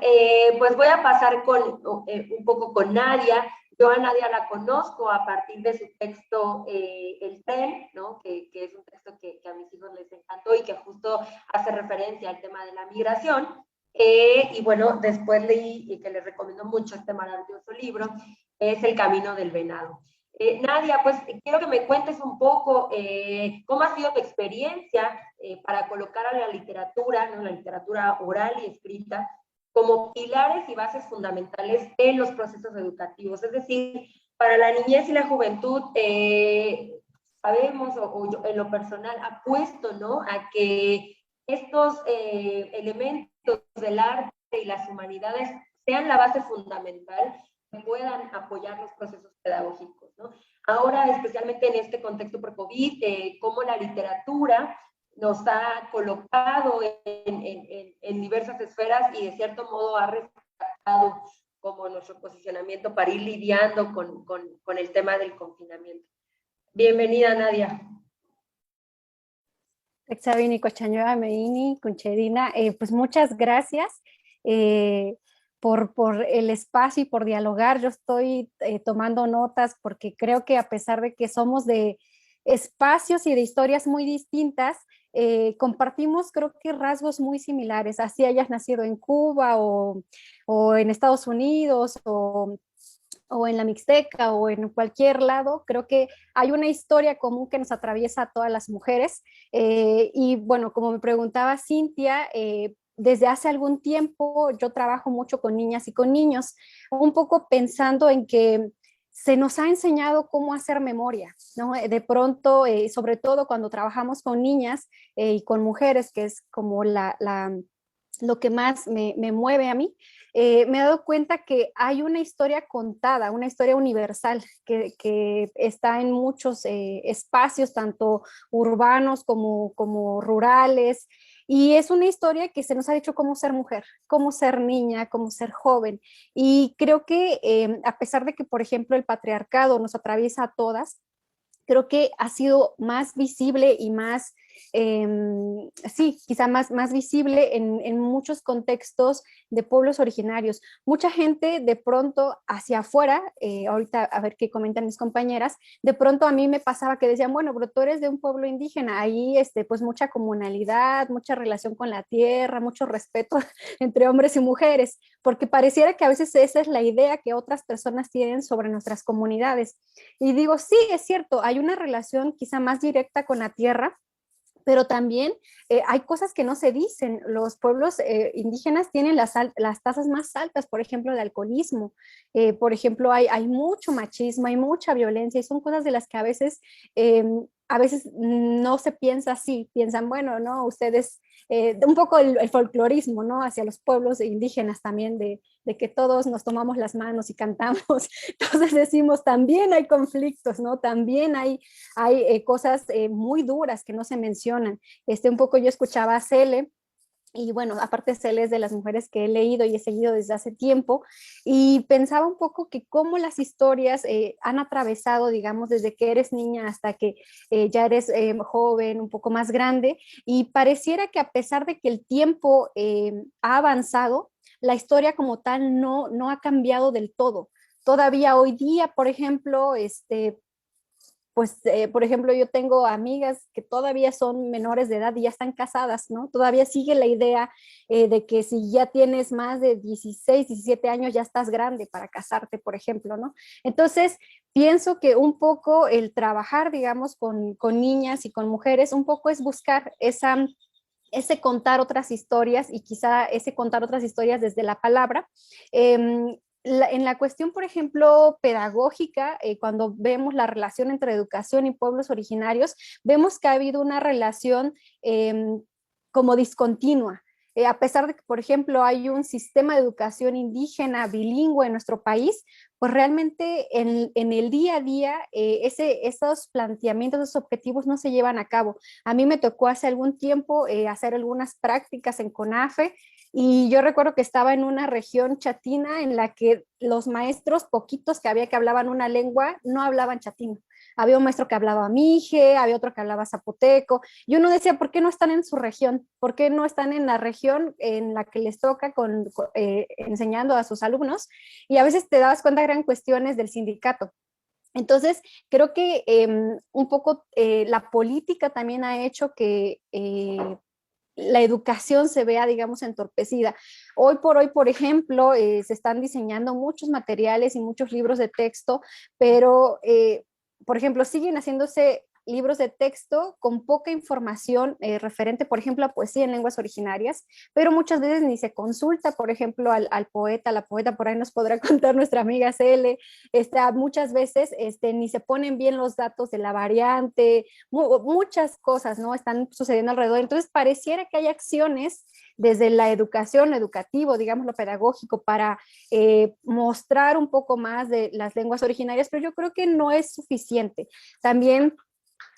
pues voy a pasar un poco con Nadia. Yo a Nadia la conozco a partir de su texto El tren, ¿no? Que es un texto que a mis hijos les encantó y que justo hace referencia al tema de la migración. Y bueno, después leí, y que les recomiendo mucho este maravilloso libro, es El camino del venado. Nadia, pues quiero que me cuentes un poco cómo ha sido tu experiencia para colocar a la literatura, ¿no? La literatura oral y escrita, como pilares y bases fundamentales en los procesos educativos. Es decir, para la niñez y la juventud, sabemos, o yo en lo personal apuesto, ¿no? A que estos elementos del arte y las humanidades sean la base fundamental que puedan apoyar los procesos pedagógicos, ¿no? Ahora, especialmente en este contexto pre-COVID, cómo la literatura nos ha colocado en diversas esferas y de cierto modo ha rescatado como nuestro posicionamiento para ir lidiando con el tema del confinamiento. Bienvenida, Nadia. Exabini Cochañoa Meini, Conchedina, pues muchas gracias por el espacio y por dialogar. Yo estoy tomando notas porque creo que a pesar de que somos de espacios y de historias muy distintas, compartimos creo que rasgos muy similares, así hayas nacido en Cuba o en Estados Unidos o en la Mixteca o en cualquier lado, creo que hay una historia común que nos atraviesa a todas las mujeres. Y bueno, como me preguntaba Cintia, desde hace algún tiempo yo trabajo mucho con niñas y con niños, un poco pensando en que se nos ha enseñado cómo hacer memoria, ¿no? De pronto, sobre todo cuando trabajamos con niñas y con mujeres, que es como lo que más me mueve a mí, me he dado cuenta que hay una historia contada, una historia universal que está en muchos espacios, tanto urbanos como rurales, y es una historia que se nos ha dicho cómo ser mujer, cómo ser niña, cómo ser joven, y creo que a pesar de que, por ejemplo, el patriarcado nos atraviesa a todas, creo que ha sido más visible y más, sí, quizá más visible en muchos contextos de pueblos originarios. Mucha gente de pronto hacia afuera, ahorita a ver qué comentan mis compañeras, de pronto a mí me pasaba que decían, bueno, pero tú eres de un pueblo indígena, ahí pues mucha comunalidad, mucha relación con la tierra, mucho respeto entre hombres y mujeres, porque pareciera que a veces esa es la idea que otras personas tienen sobre nuestras comunidades. Y digo, sí, es cierto, hay una relación quizá más directa con la tierra, pero también hay cosas que no se dicen. Los pueblos indígenas tienen las tasas más altas, por ejemplo, de alcoholismo. Por ejemplo, hay mucho machismo, hay mucha violencia y son cosas de las que a veces a veces no se piensa así, piensan, bueno, no, ustedes, un poco el folclorismo, ¿no? Hacia los pueblos indígenas también, de que todos nos tomamos las manos y cantamos, entonces decimos, también hay conflictos, ¿no? También hay cosas muy duras que no se mencionan. Un poco yo escuchaba a Cele, y bueno, aparte Cele es de las mujeres que he leído y he seguido desde hace tiempo, y pensaba un poco que cómo las historias han atravesado, digamos, desde que eres niña hasta que ya eres joven, un poco más grande, y pareciera que a pesar de que el tiempo ha avanzado, la historia como tal no ha cambiado del todo. Todavía hoy día, por ejemplo, pues, por ejemplo, yo tengo amigas que todavía son menores de edad y ya están casadas, ¿no? Todavía sigue la idea de que si ya tienes más de 16, 17 años, ya estás grande para casarte, por ejemplo, ¿no? Entonces, pienso que un poco el trabajar, digamos, con niñas y con mujeres, un poco es buscar ese contar otras historias y quizá ese contar otras historias desde la palabra. En la cuestión, por ejemplo, pedagógica, cuando vemos la relación entre educación y pueblos originarios, vemos que ha habido una relación como discontinua. A pesar de que, por ejemplo, hay un sistema de educación indígena bilingüe en nuestro país, pues realmente en el día a día esos planteamientos, esos objetivos no se llevan a cabo. A mí me tocó hace algún tiempo hacer algunas prácticas en CONAFE, y yo recuerdo que estaba en una región chatina en la que los maestros, poquitos que había que hablaban una lengua, no hablaban chatino. Había un maestro que hablaba mije, había otro que hablaba zapoteco, y uno decía, ¿por qué no están en su región? ¿Por qué no están en la región en la que les toca enseñando a sus alumnos? Y a veces te dabas cuenta que eran cuestiones del sindicato. Entonces, creo que un poco la política también ha hecho que la educación se vea, digamos, entorpecida. Hoy por hoy, por ejemplo, se están diseñando muchos materiales y muchos libros de texto, pero, por ejemplo, siguen haciéndose libros de texto con poca información referente, por ejemplo, a poesía en lenguas originarias, pero muchas veces ni se consulta, por ejemplo, al poeta, la poeta, por ahí nos podrá contar nuestra amiga Cele, muchas veces ni se ponen bien los datos de la variante, muchas cosas, ¿no? Están sucediendo alrededor. Entonces, pareciera que hay acciones desde la educación, lo educativo, digamos, lo pedagógico, para mostrar un poco más de las lenguas originarias, pero yo creo que no es suficiente. También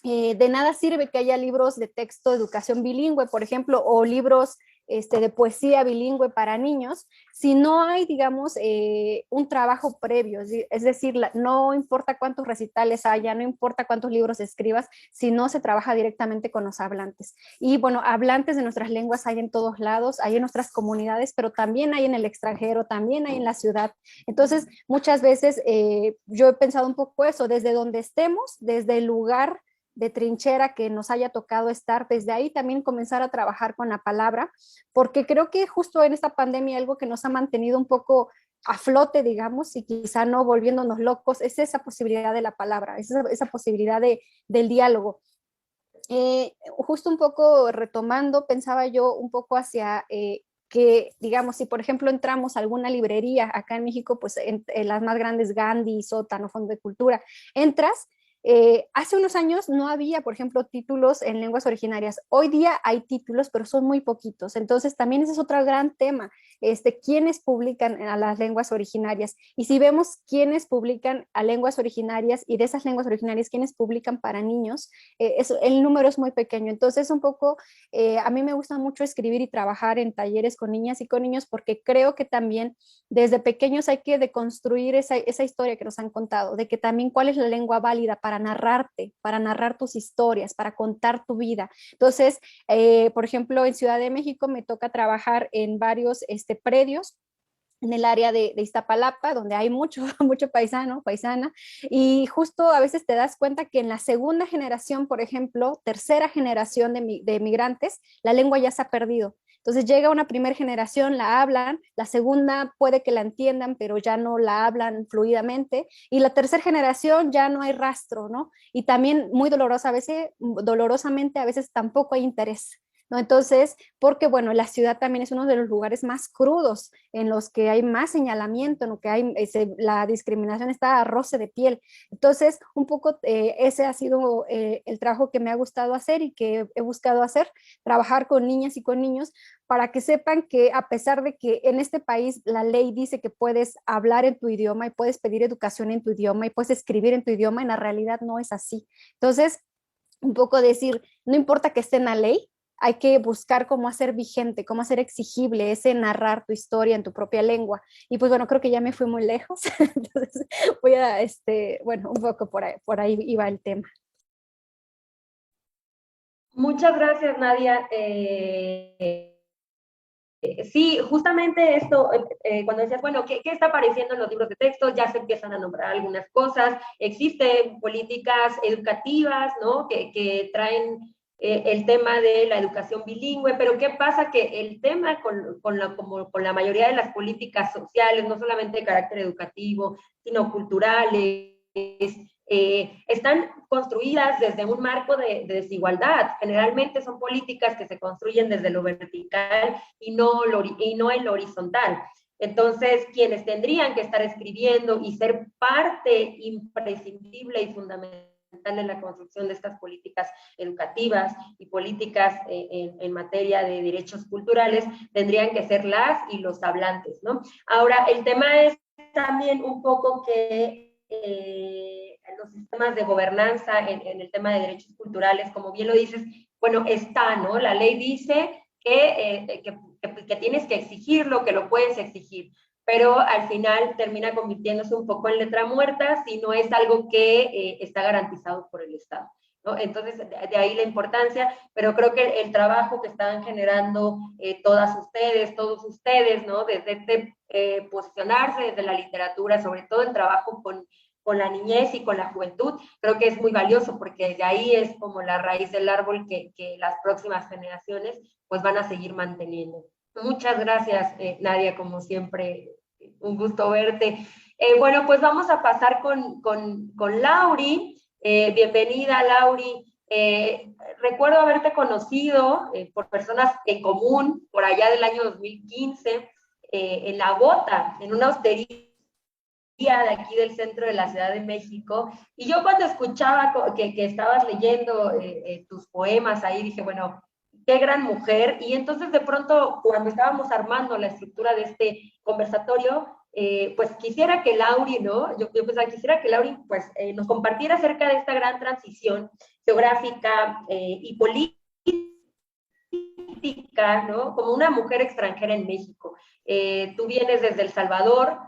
de nada sirve que haya libros de texto de educación bilingüe, por ejemplo, o libros de poesía bilingüe para niños, si no hay, digamos, un trabajo previo. Es decir, no importa cuántos recitales haya, no importa cuántos libros escribas, si no se trabaja directamente con los hablantes. Y bueno, hablantes de nuestras lenguas hay en todos lados, hay en nuestras comunidades, pero también hay en el extranjero, también hay en la ciudad. Entonces, muchas veces yo he pensado un poco eso, desde donde estemos, desde el lugar de trinchera que nos haya tocado estar, desde ahí también comenzar a trabajar con la palabra, porque creo que justo en esta pandemia algo que nos ha mantenido un poco a flote, digamos, y quizá no volviéndonos locos, es esa posibilidad de la palabra, esa posibilidad del diálogo. Justo un poco retomando, pensaba yo un poco hacia que, digamos, si por ejemplo entramos a alguna librería acá en México, pues en las más grandes, Gandhi, Sótano, Fondo de Cultura, entras. Hace unos años no había, por ejemplo, títulos en lenguas originarias. Hoy día hay títulos, pero son muy poquitos. Entonces, también ese es otro gran tema. ¿Quiénes publican a las lenguas originarias? Y si vemos quiénes publican a lenguas originarias y de esas lenguas originarias, quiénes publican para niños, el número es muy pequeño. Entonces, un poco, a mí me gusta mucho escribir y trabajar en talleres con niñas y con niños, porque creo que también desde pequeños hay que deconstruir esa historia que nos han contado, de que también cuál es la lengua válida para narrarte, para narrar tus historias, para contar tu vida. Entonces, por ejemplo, en Ciudad de México me toca trabajar en varios predios en el área de Iztapalapa, donde hay mucho, mucho paisano, paisana, y justo a veces te das cuenta que en la segunda generación, por ejemplo, tercera generación de migrantes, la lengua ya se ha perdido. Entonces llega una primera generación, la hablan, la segunda puede que la entiendan, pero ya no la hablan fluidamente, y la tercera generación ya no hay rastro, ¿no? Y también muy dolorosamente a veces tampoco hay interés. ¿no? Entonces, porque bueno, la ciudad también es uno de los lugares más crudos, en los que hay más señalamiento, en lo que hay, la discriminación está a roce de piel. Entonces, un poco ese ha sido el trabajo que me ha gustado hacer y que he buscado hacer, trabajar con niñas y con niños para que sepan que a pesar de que en este país la ley dice que puedes hablar en tu idioma y puedes pedir educación en tu idioma y puedes escribir en tu idioma, en la realidad no es así. Entonces, un poco decir, no importa que esté en la ley, hay que buscar cómo hacer vigente, cómo hacer exigible ese narrar tu historia en tu propia lengua. Y pues bueno, creo que ya me fui muy lejos, entonces voy a, bueno, un poco por ahí iba el tema. Muchas gracias, Nadia. Sí, justamente esto, cuando decías, bueno, ¿qué está apareciendo en los libros de texto? Ya se empiezan a nombrar algunas cosas, existen políticas educativas, ¿no? Que traen el tema de la educación bilingüe, pero ¿qué pasa? Que el tema como con la mayoría de las políticas sociales, no solamente de carácter educativo, sino culturales, están construidas desde un marco de desigualdad. Generalmente son políticas que se construyen desde lo vertical y no en lo horizontal. Entonces, quienes tendrían que estar escribiendo y ser parte imprescindible y fundamental en la construcción de estas políticas educativas y políticas en materia de derechos culturales, tendrían que ser las y los hablantes, ¿no? Ahora, el tema es también un poco que los sistemas de gobernanza en el tema de derechos culturales, como bien lo dices, bueno, está, ¿no? La ley dice que tienes que exigirlo, que lo puedes exigir, pero al final termina convirtiéndose un poco en letra muerta si no es algo que está garantizado por el Estado, ¿no? Entonces, de ahí la importancia, pero creo que el trabajo que están generando todos ustedes, ¿no? Desde posicionarse desde la literatura, sobre todo el trabajo con la niñez y con la juventud, creo que es muy valioso porque de ahí es como la raíz del árbol que las próximas generaciones pues van a seguir manteniendo. Muchas gracias, Nadia, como siempre, un gusto verte. Bueno, pues vamos a pasar con Lauri. Bienvenida, Lauri. Recuerdo haberte conocido por personas en común por allá del año 2015 en La Bota, en una hostería de aquí del centro de la Ciudad de México, y yo cuando escuchaba que estabas leyendo tus poemas ahí, dije, bueno, qué gran mujer, y entonces de pronto cuando estábamos armando la estructura de este conversatorio, pues quisiera que Lauri, ¿no? Yo pensaba, quisiera que Lauri pues nos compartiera acerca de esta gran transición geográfica y política, ¿no? Como una mujer extranjera en México. Tú vienes desde El Salvador,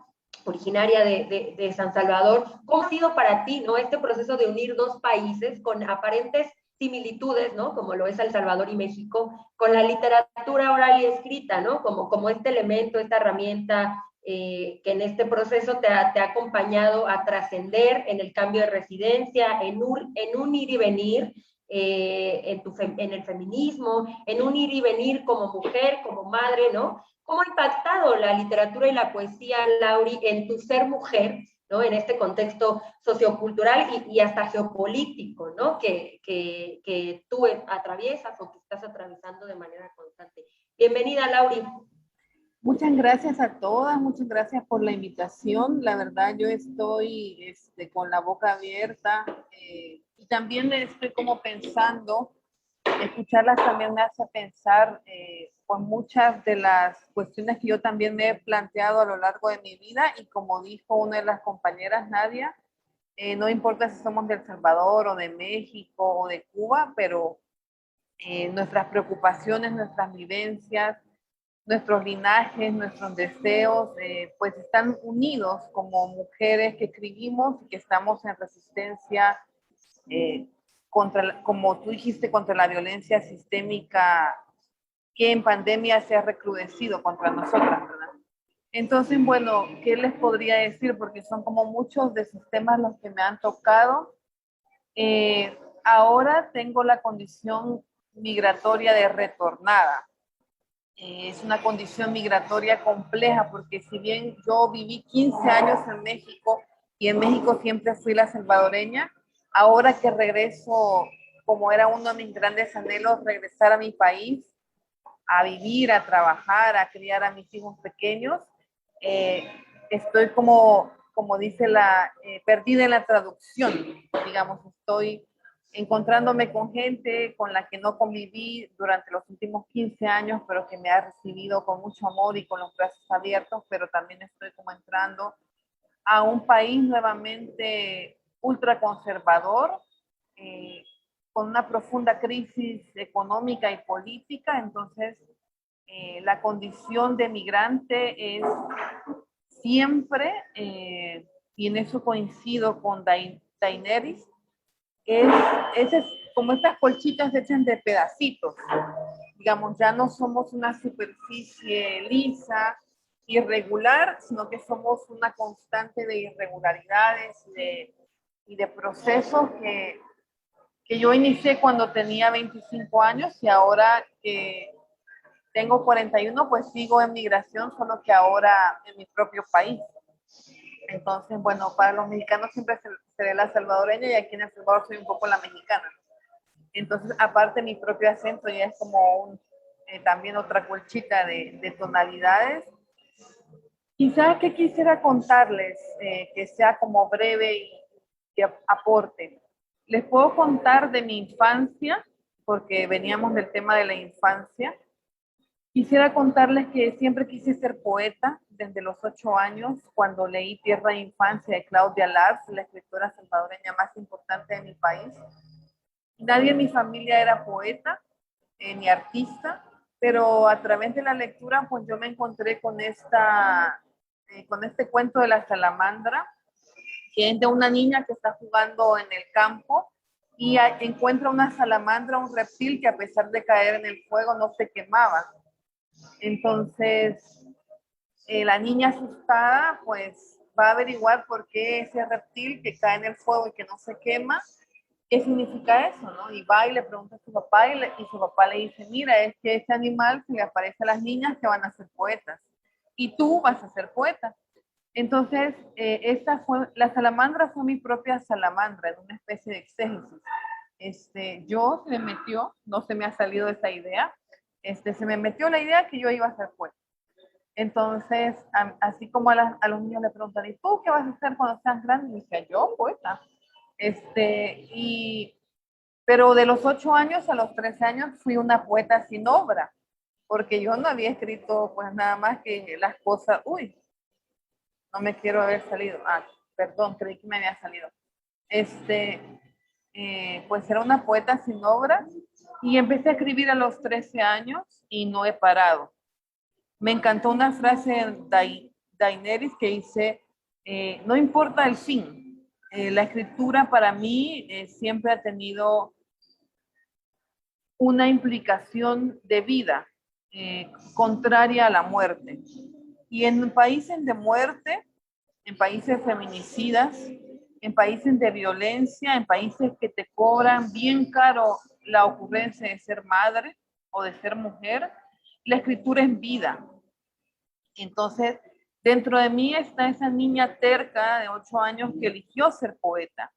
originaria de San Salvador. ¿Cómo ha sido para ti, ¿no? Este proceso de unir dos países con aparentes similitudes, ¿no? Como lo es El Salvador y México, con la literatura oral y escrita, ¿no? Como este elemento, esta herramienta que en este proceso te ha acompañado a trascender en el cambio de residencia, en un ir y venir, en el feminismo, en un ir y venir como mujer, como madre, ¿no? ¿Cómo ha impactado la literatura y la poesía, Lauri, en tu ser mujer, ¿no? En este contexto sociocultural y hasta geopolítico, ¿no? Que tú atraviesas o que estás atravesando de manera constante. Bienvenida, Lauri. Muchas gracias a todas, muchas gracias por la invitación. La verdad, yo estoy con la boca abierta y también estoy como pensando, escucharlas también me hace pensar con muchas de las cuestiones que yo también me he planteado a lo largo de mi vida, y como dijo una de las compañeras, Nadia, no importa si somos de El Salvador o de México o de Cuba, pero nuestras preocupaciones, nuestras vivencias, nuestros linajes, nuestros deseos, pues están unidos como mujeres que escribimos y que estamos en resistencia como tú dijiste, contra la violencia sistémica que en pandemia se ha recrudecido contra nosotras, ¿verdad? Entonces, bueno, ¿qué les podría decir? Porque son como muchos de esos temas los que me han tocado. Ahora tengo la condición migratoria de retornada. Es una condición migratoria compleja porque si bien yo viví 15 años en México y en México siempre fui la salvadoreña, ahora que regreso, como era uno de mis grandes anhelos, regresar a mi país, a vivir, a trabajar, a criar a mis hijos pequeños, estoy como dice perdida en la traducción, digamos, estoy encontrándome con gente con la que no conviví durante los últimos 15 años, pero que me ha recibido con mucho amor y con los brazos abiertos, pero también estoy como entrando a un país nuevamente ultraconservador, con una profunda crisis económica y política. Entonces la condición de migrante es siempre, y en eso coincido con Daenerys, es como estas colchitas hechas de pedacitos. Digamos, ya no somos una superficie lisa, irregular, sino que somos una constante de irregularidades y de procesos que yo inicié cuando tenía 25 años y ahora que tengo 41, pues sigo en migración, solo que ahora en mi propio país. Entonces, bueno, para los mexicanos siempre seré la salvadoreña y aquí en El Salvador soy un poco la mexicana. Entonces, aparte mi propio acento ya es como también otra colchita de tonalidades. Quizás que quisiera contarles, que sea como breve y que aporte. Les puedo contar de mi infancia, porque veníamos del tema de la infancia. Quisiera contarles que siempre quise ser poeta desde los 8 años, cuando leí Tierra de Infancia de Claudia Lars, la escritora salvadoreña más importante de mi país. Nadie en mi familia era poeta ni artista, pero a través de la lectura, pues yo me encontré con este cuento de la salamandra, que es de una niña que está jugando en el campo y encuentra una salamandra, un reptil que a pesar de caer en el fuego no se quemaba. Entonces, la niña asustada, pues va a averiguar por qué ese reptil que cae en el fuego y que no se quema, qué significa eso, ¿no? Y va y le pregunta a su papá y su papá le dice, mira, es que ese animal se le aparece a las niñas que van a ser poetas y tú vas a ser poeta. Entonces, la salamandra fue mi propia salamandra, en una especie de exégesis. Se me metió, no se me ha salido esa idea, se me metió la idea que yo iba a ser poeta. Entonces, así como a los niños le preguntan, ¿y tú qué vas a hacer cuando seas grande? Y dije, yo, poeta. Pero de los 8 años a los 13 años fui una poeta sin obra, porque yo no había escrito pues nada más que las cosas, no me quiero haber salido, perdón, creí que me había salido. Pues era una poeta sin obra y empecé a escribir a los 13 años y no he parado. Me encantó una frase de Daenerys que dice, no importa el fin, la escritura para mí siempre ha tenido una implicación de vida contraria a la muerte. Y en países de muerte, en países feminicidas, en países de violencia, en países que te cobran bien caro la ocurrencia de ser madre o de ser mujer, la escritura es vida. Entonces, dentro de mí está esa niña terca de 8 años que eligió ser poeta.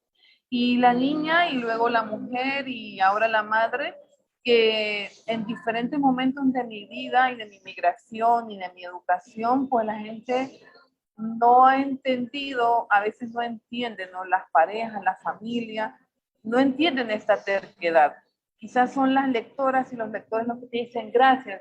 Y la niña y luego la mujer y ahora la madre, que en diferentes momentos de mi vida y de mi migración y de mi educación, pues la gente no ha entendido, a veces no entienden, ¿no? Las parejas, la familia, no entienden esta terquedad. Quizás son las lectoras y los lectores los que te dicen gracias.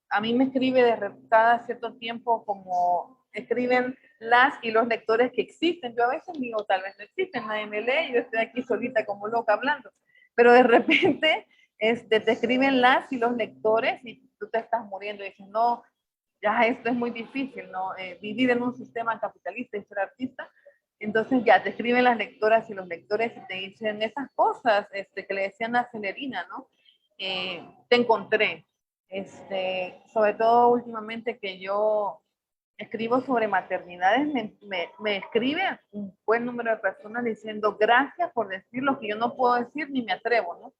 A mí me escribe cada cierto tiempo como escriben las y los lectores que existen. Yo a veces digo, tal vez no existen, nadie me lee, yo estoy aquí solita como loca hablando. Pero de repente te escriben las y los lectores y tú te estás muriendo y dices, no, ya esto es muy difícil, ¿no? Vivir en un sistema capitalista y ser artista. Entonces ya te escriben las lectoras y los lectores y te dicen esas cosas que le decían a Celerina, ¿no? Te encontré. Sobre todo últimamente que yo escribo sobre maternidades, me escribe un buen número de personas diciendo gracias por decir lo que yo no puedo decir ni me atrevo, ¿no?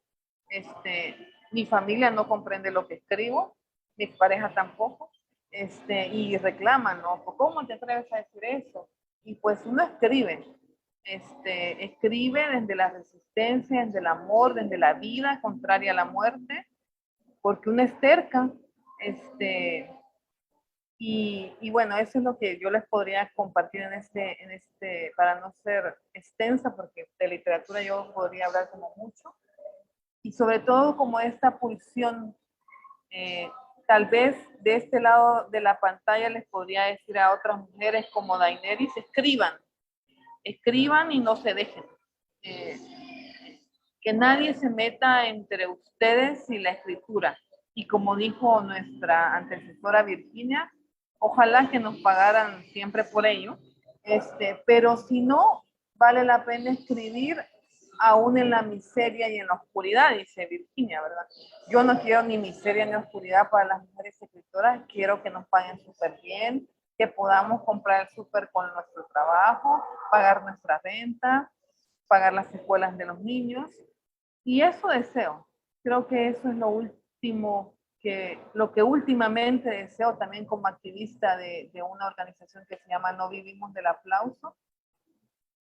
Mi familia no comprende lo que escribo, mi pareja tampoco, y reclaman, ¿no? ¿Cómo te atreves a decir eso? Y pues uno escribe, escribe desde la resistencia, desde el amor, desde la vida contraria a la muerte, porque uno es terca, Y bueno, eso es lo que yo les podría compartir para no ser extensa, porque de literatura yo podría hablar como mucho. Y sobre todo como esta pulsión, tal vez de este lado de la pantalla les podría decir a otras mujeres como Daenerys, escriban y no se dejen. Que nadie se meta entre ustedes y la escritura. Y como dijo nuestra antecesora Virginia, ojalá que nos pagaran siempre por ello, pero si no, vale la pena escribir aún en la miseria y en la oscuridad, dice Virginia, ¿verdad? Yo no quiero ni miseria ni oscuridad para las mujeres escritoras, quiero que nos paguen súper bien, que podamos comprar el súper con nuestro trabajo, pagar nuestra renta, pagar las escuelas de los niños, y eso deseo. Creo que eso es lo último, lo que últimamente deseo también como activista de una organización que se llama No Vivimos del Aplauso.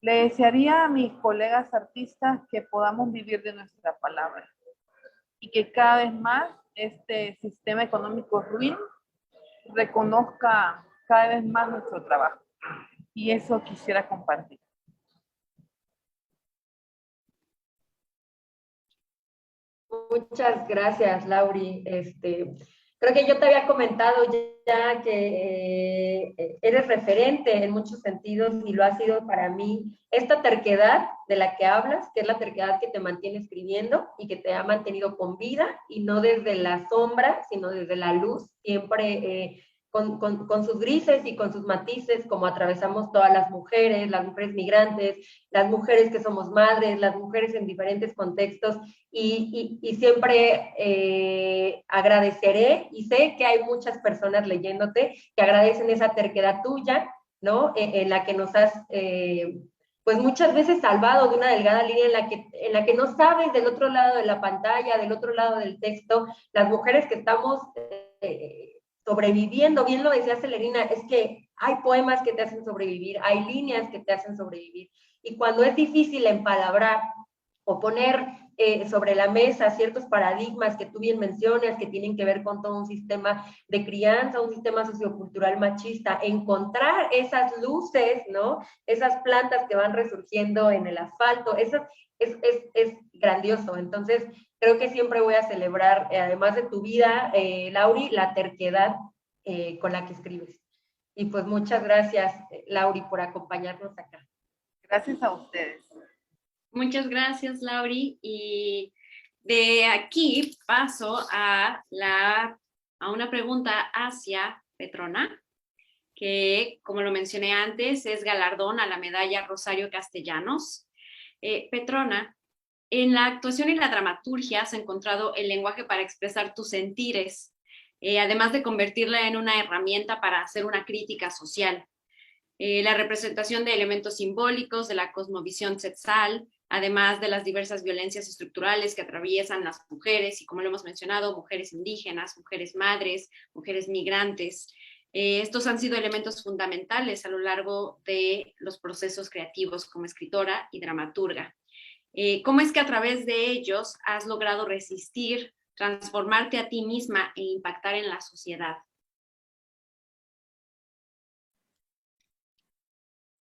Le desearía a mis colegas artistas que podamos vivir de nuestra palabra y que cada vez más este sistema económico ruin reconozca cada vez más nuestro trabajo. Y eso quisiera compartir. Muchas gracias, Lauri. Creo que yo te había comentado ya que eres referente en muchos sentidos y lo ha sido para mí. Esta terquedad de la que hablas, que es la terquedad que te mantiene escribiendo y que te ha mantenido con vida y no desde la sombra, sino desde la luz, siempre con sus grises y con sus matices, como atravesamos todas las mujeres migrantes, las mujeres que somos madres, las mujeres en diferentes contextos, y siempre agradeceré, y sé que hay muchas personas leyéndote que agradecen esa terquedad tuya, ¿no? En la que nos has, pues muchas veces salvado de una delgada línea en la que no sabes del otro lado de la pantalla, del otro lado del texto, las mujeres que estamos sobreviviendo. Bien lo decía Celerina, es que hay poemas que te hacen sobrevivir, hay líneas que te hacen sobrevivir, y cuando es difícil empalabrar o poner sobre la mesa ciertos paradigmas que tú bien mencionas, que tienen que ver con todo un sistema de crianza, un sistema sociocultural machista, encontrar esas luces, ¿no? Esas plantas que van resurgiendo en el asfalto, eso es grandioso. Entonces, creo que siempre voy a celebrar, además de tu vida, Lauri, la terquedad con la que escribes. Y pues muchas gracias, Lauri, por acompañarnos acá. Gracias a ustedes. Muchas gracias, Lauri. Y de aquí paso a una pregunta hacia Petrona, que, como lo mencioné antes, es galardón a la medalla Rosario Castellanos. Petrona, en la actuación y la dramaturgia has encontrado el lenguaje para expresar tus sentires, además de convertirla en una herramienta para hacer una crítica social. La representación de elementos simbólicos de la cosmovisión tzetzal, además de las diversas violencias estructurales que atraviesan las mujeres, y como lo hemos mencionado, mujeres indígenas, mujeres madres, mujeres migrantes. Estos han sido elementos fundamentales a lo largo de los procesos creativos como escritora y dramaturga. ¿Cómo es que a través de ellos has logrado resistir, transformarte a ti misma e impactar en la sociedad?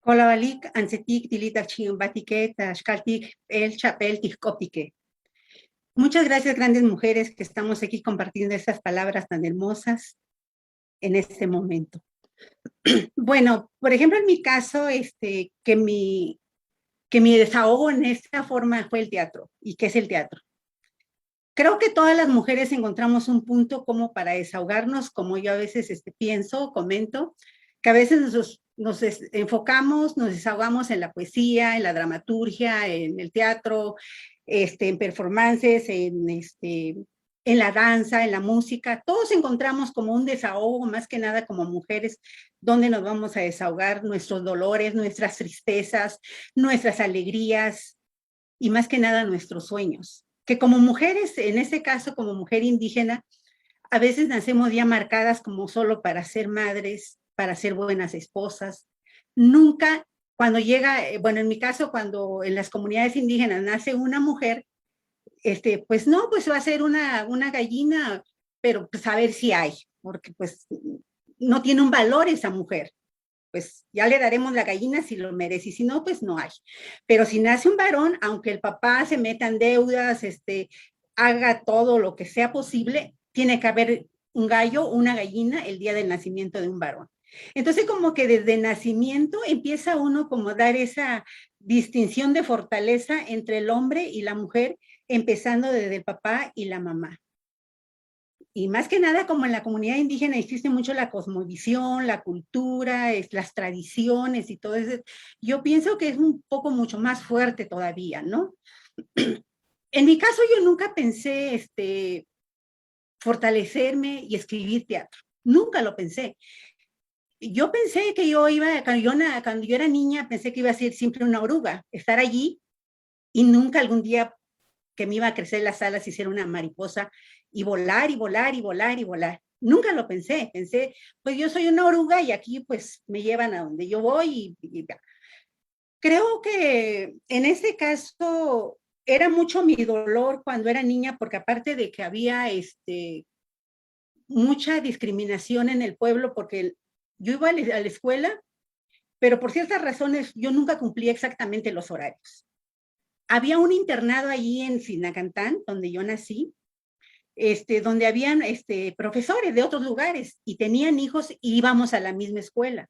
Kolabalik, Ansetik, Tilitak, Chimbatiket, Ashkaltik, El Chapel, Tijkopike. Muchas gracias, grandes mujeres, que estamos aquí compartiendo estas palabras tan hermosas en este momento. Bueno, por ejemplo, en mi caso, que mi desahogo en esta forma fue el teatro. ¿Y qué es el teatro? Creo que todas las mujeres encontramos un punto como para desahogarnos, como yo a veces pienso, comento, que a veces nos enfocamos, nos desahogamos en la poesía, en la dramaturgia, en el teatro, en performances, en la danza, en la música. Todos encontramos como un desahogo, más que nada como mujeres, donde nos vamos a desahogar nuestros dolores, nuestras tristezas, nuestras alegrías y más que nada nuestros sueños. Que como mujeres, en este caso como mujer indígena, a veces nacemos ya marcadas como solo para ser madres, para ser buenas esposas. Nunca, cuando llega, bueno, en mi caso, cuando en las comunidades indígenas nace una mujer, pues no, pues va a ser una gallina, pero pues a ver si hay, porque pues no tiene un valor esa mujer. Pues ya le daremos la gallina si lo merece, y si no, pues no hay. Pero si nace un varón, aunque el papá se meta en deudas, haga todo lo que sea posible, tiene que haber un gallo, una gallina el día del nacimiento de un varón. Entonces, como que desde nacimiento empieza uno como a dar esa distinción de fortaleza entre el hombre y la mujer, empezando desde el papá y la mamá. Y más que nada, como en la comunidad indígena existe mucho la cosmovisión, la cultura, las tradiciones y todo eso, yo pienso que es un poco mucho más fuerte todavía, ¿no? En mi caso, yo nunca pensé fortalecerme y escribir teatro. Nunca lo pensé. Yo pensé que yo iba, cuando yo era niña, pensé que iba a ser siempre una oruga, estar allí y nunca algún día que me iba a crecer las alas y ser una mariposa y volar y volar y volar y volar. Nunca lo pensé. Pensé, pues yo soy una oruga y aquí pues me llevan a donde yo voy. Creo que en este caso era mucho mi dolor cuando era niña, porque aparte de que había mucha discriminación en el pueblo, porque yo iba a la escuela, pero por ciertas razones yo nunca cumplía exactamente los horarios. Había un internado allí en Sinacantán, donde yo nací, donde habían profesores de otros lugares y tenían hijos y íbamos a la misma escuela.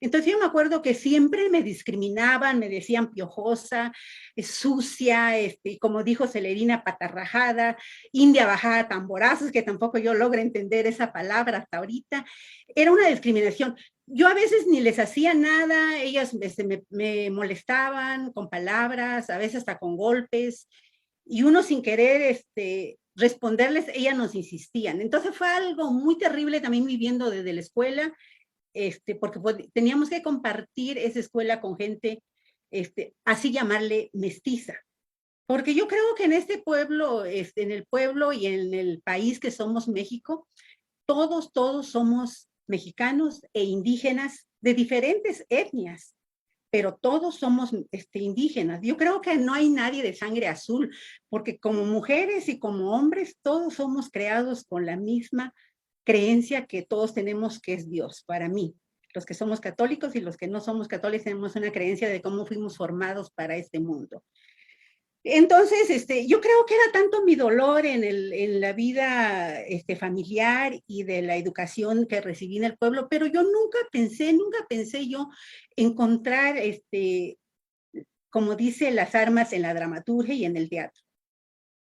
Entonces yo me acuerdo que siempre me discriminaban, me decían piojosa, sucia, como dijo Celerina, patarrajada, india bajada tamborazos, que tampoco yo logro entender esa palabra hasta ahorita. Era una discriminación. Yo a veces ni les hacía nada, ellas me molestaban con palabras, a veces hasta con golpes, y uno sin querer responderles, ellas nos insistían. Entonces fue algo muy terrible también viviendo desde la escuela, porque teníamos que compartir esa escuela con gente, así llamarle mestiza. Porque yo creo que en este pueblo, en el pueblo y en el país que somos México, todos somos mexicanos e indígenas de diferentes etnias, pero todos somos indígenas. Yo creo que no hay nadie de sangre azul, porque como mujeres y como hombres, todos somos creados con la misma creencia que todos tenemos, que es Dios, para mí. Los que somos católicos y los que no somos católicos tenemos una creencia de cómo fuimos formados para este mundo. Entonces, yo creo que era tanto mi dolor en la vida familiar y de la educación que recibí en el pueblo, pero yo nunca pensé yo encontrar, como dice, las armas en la dramaturgia y en el teatro.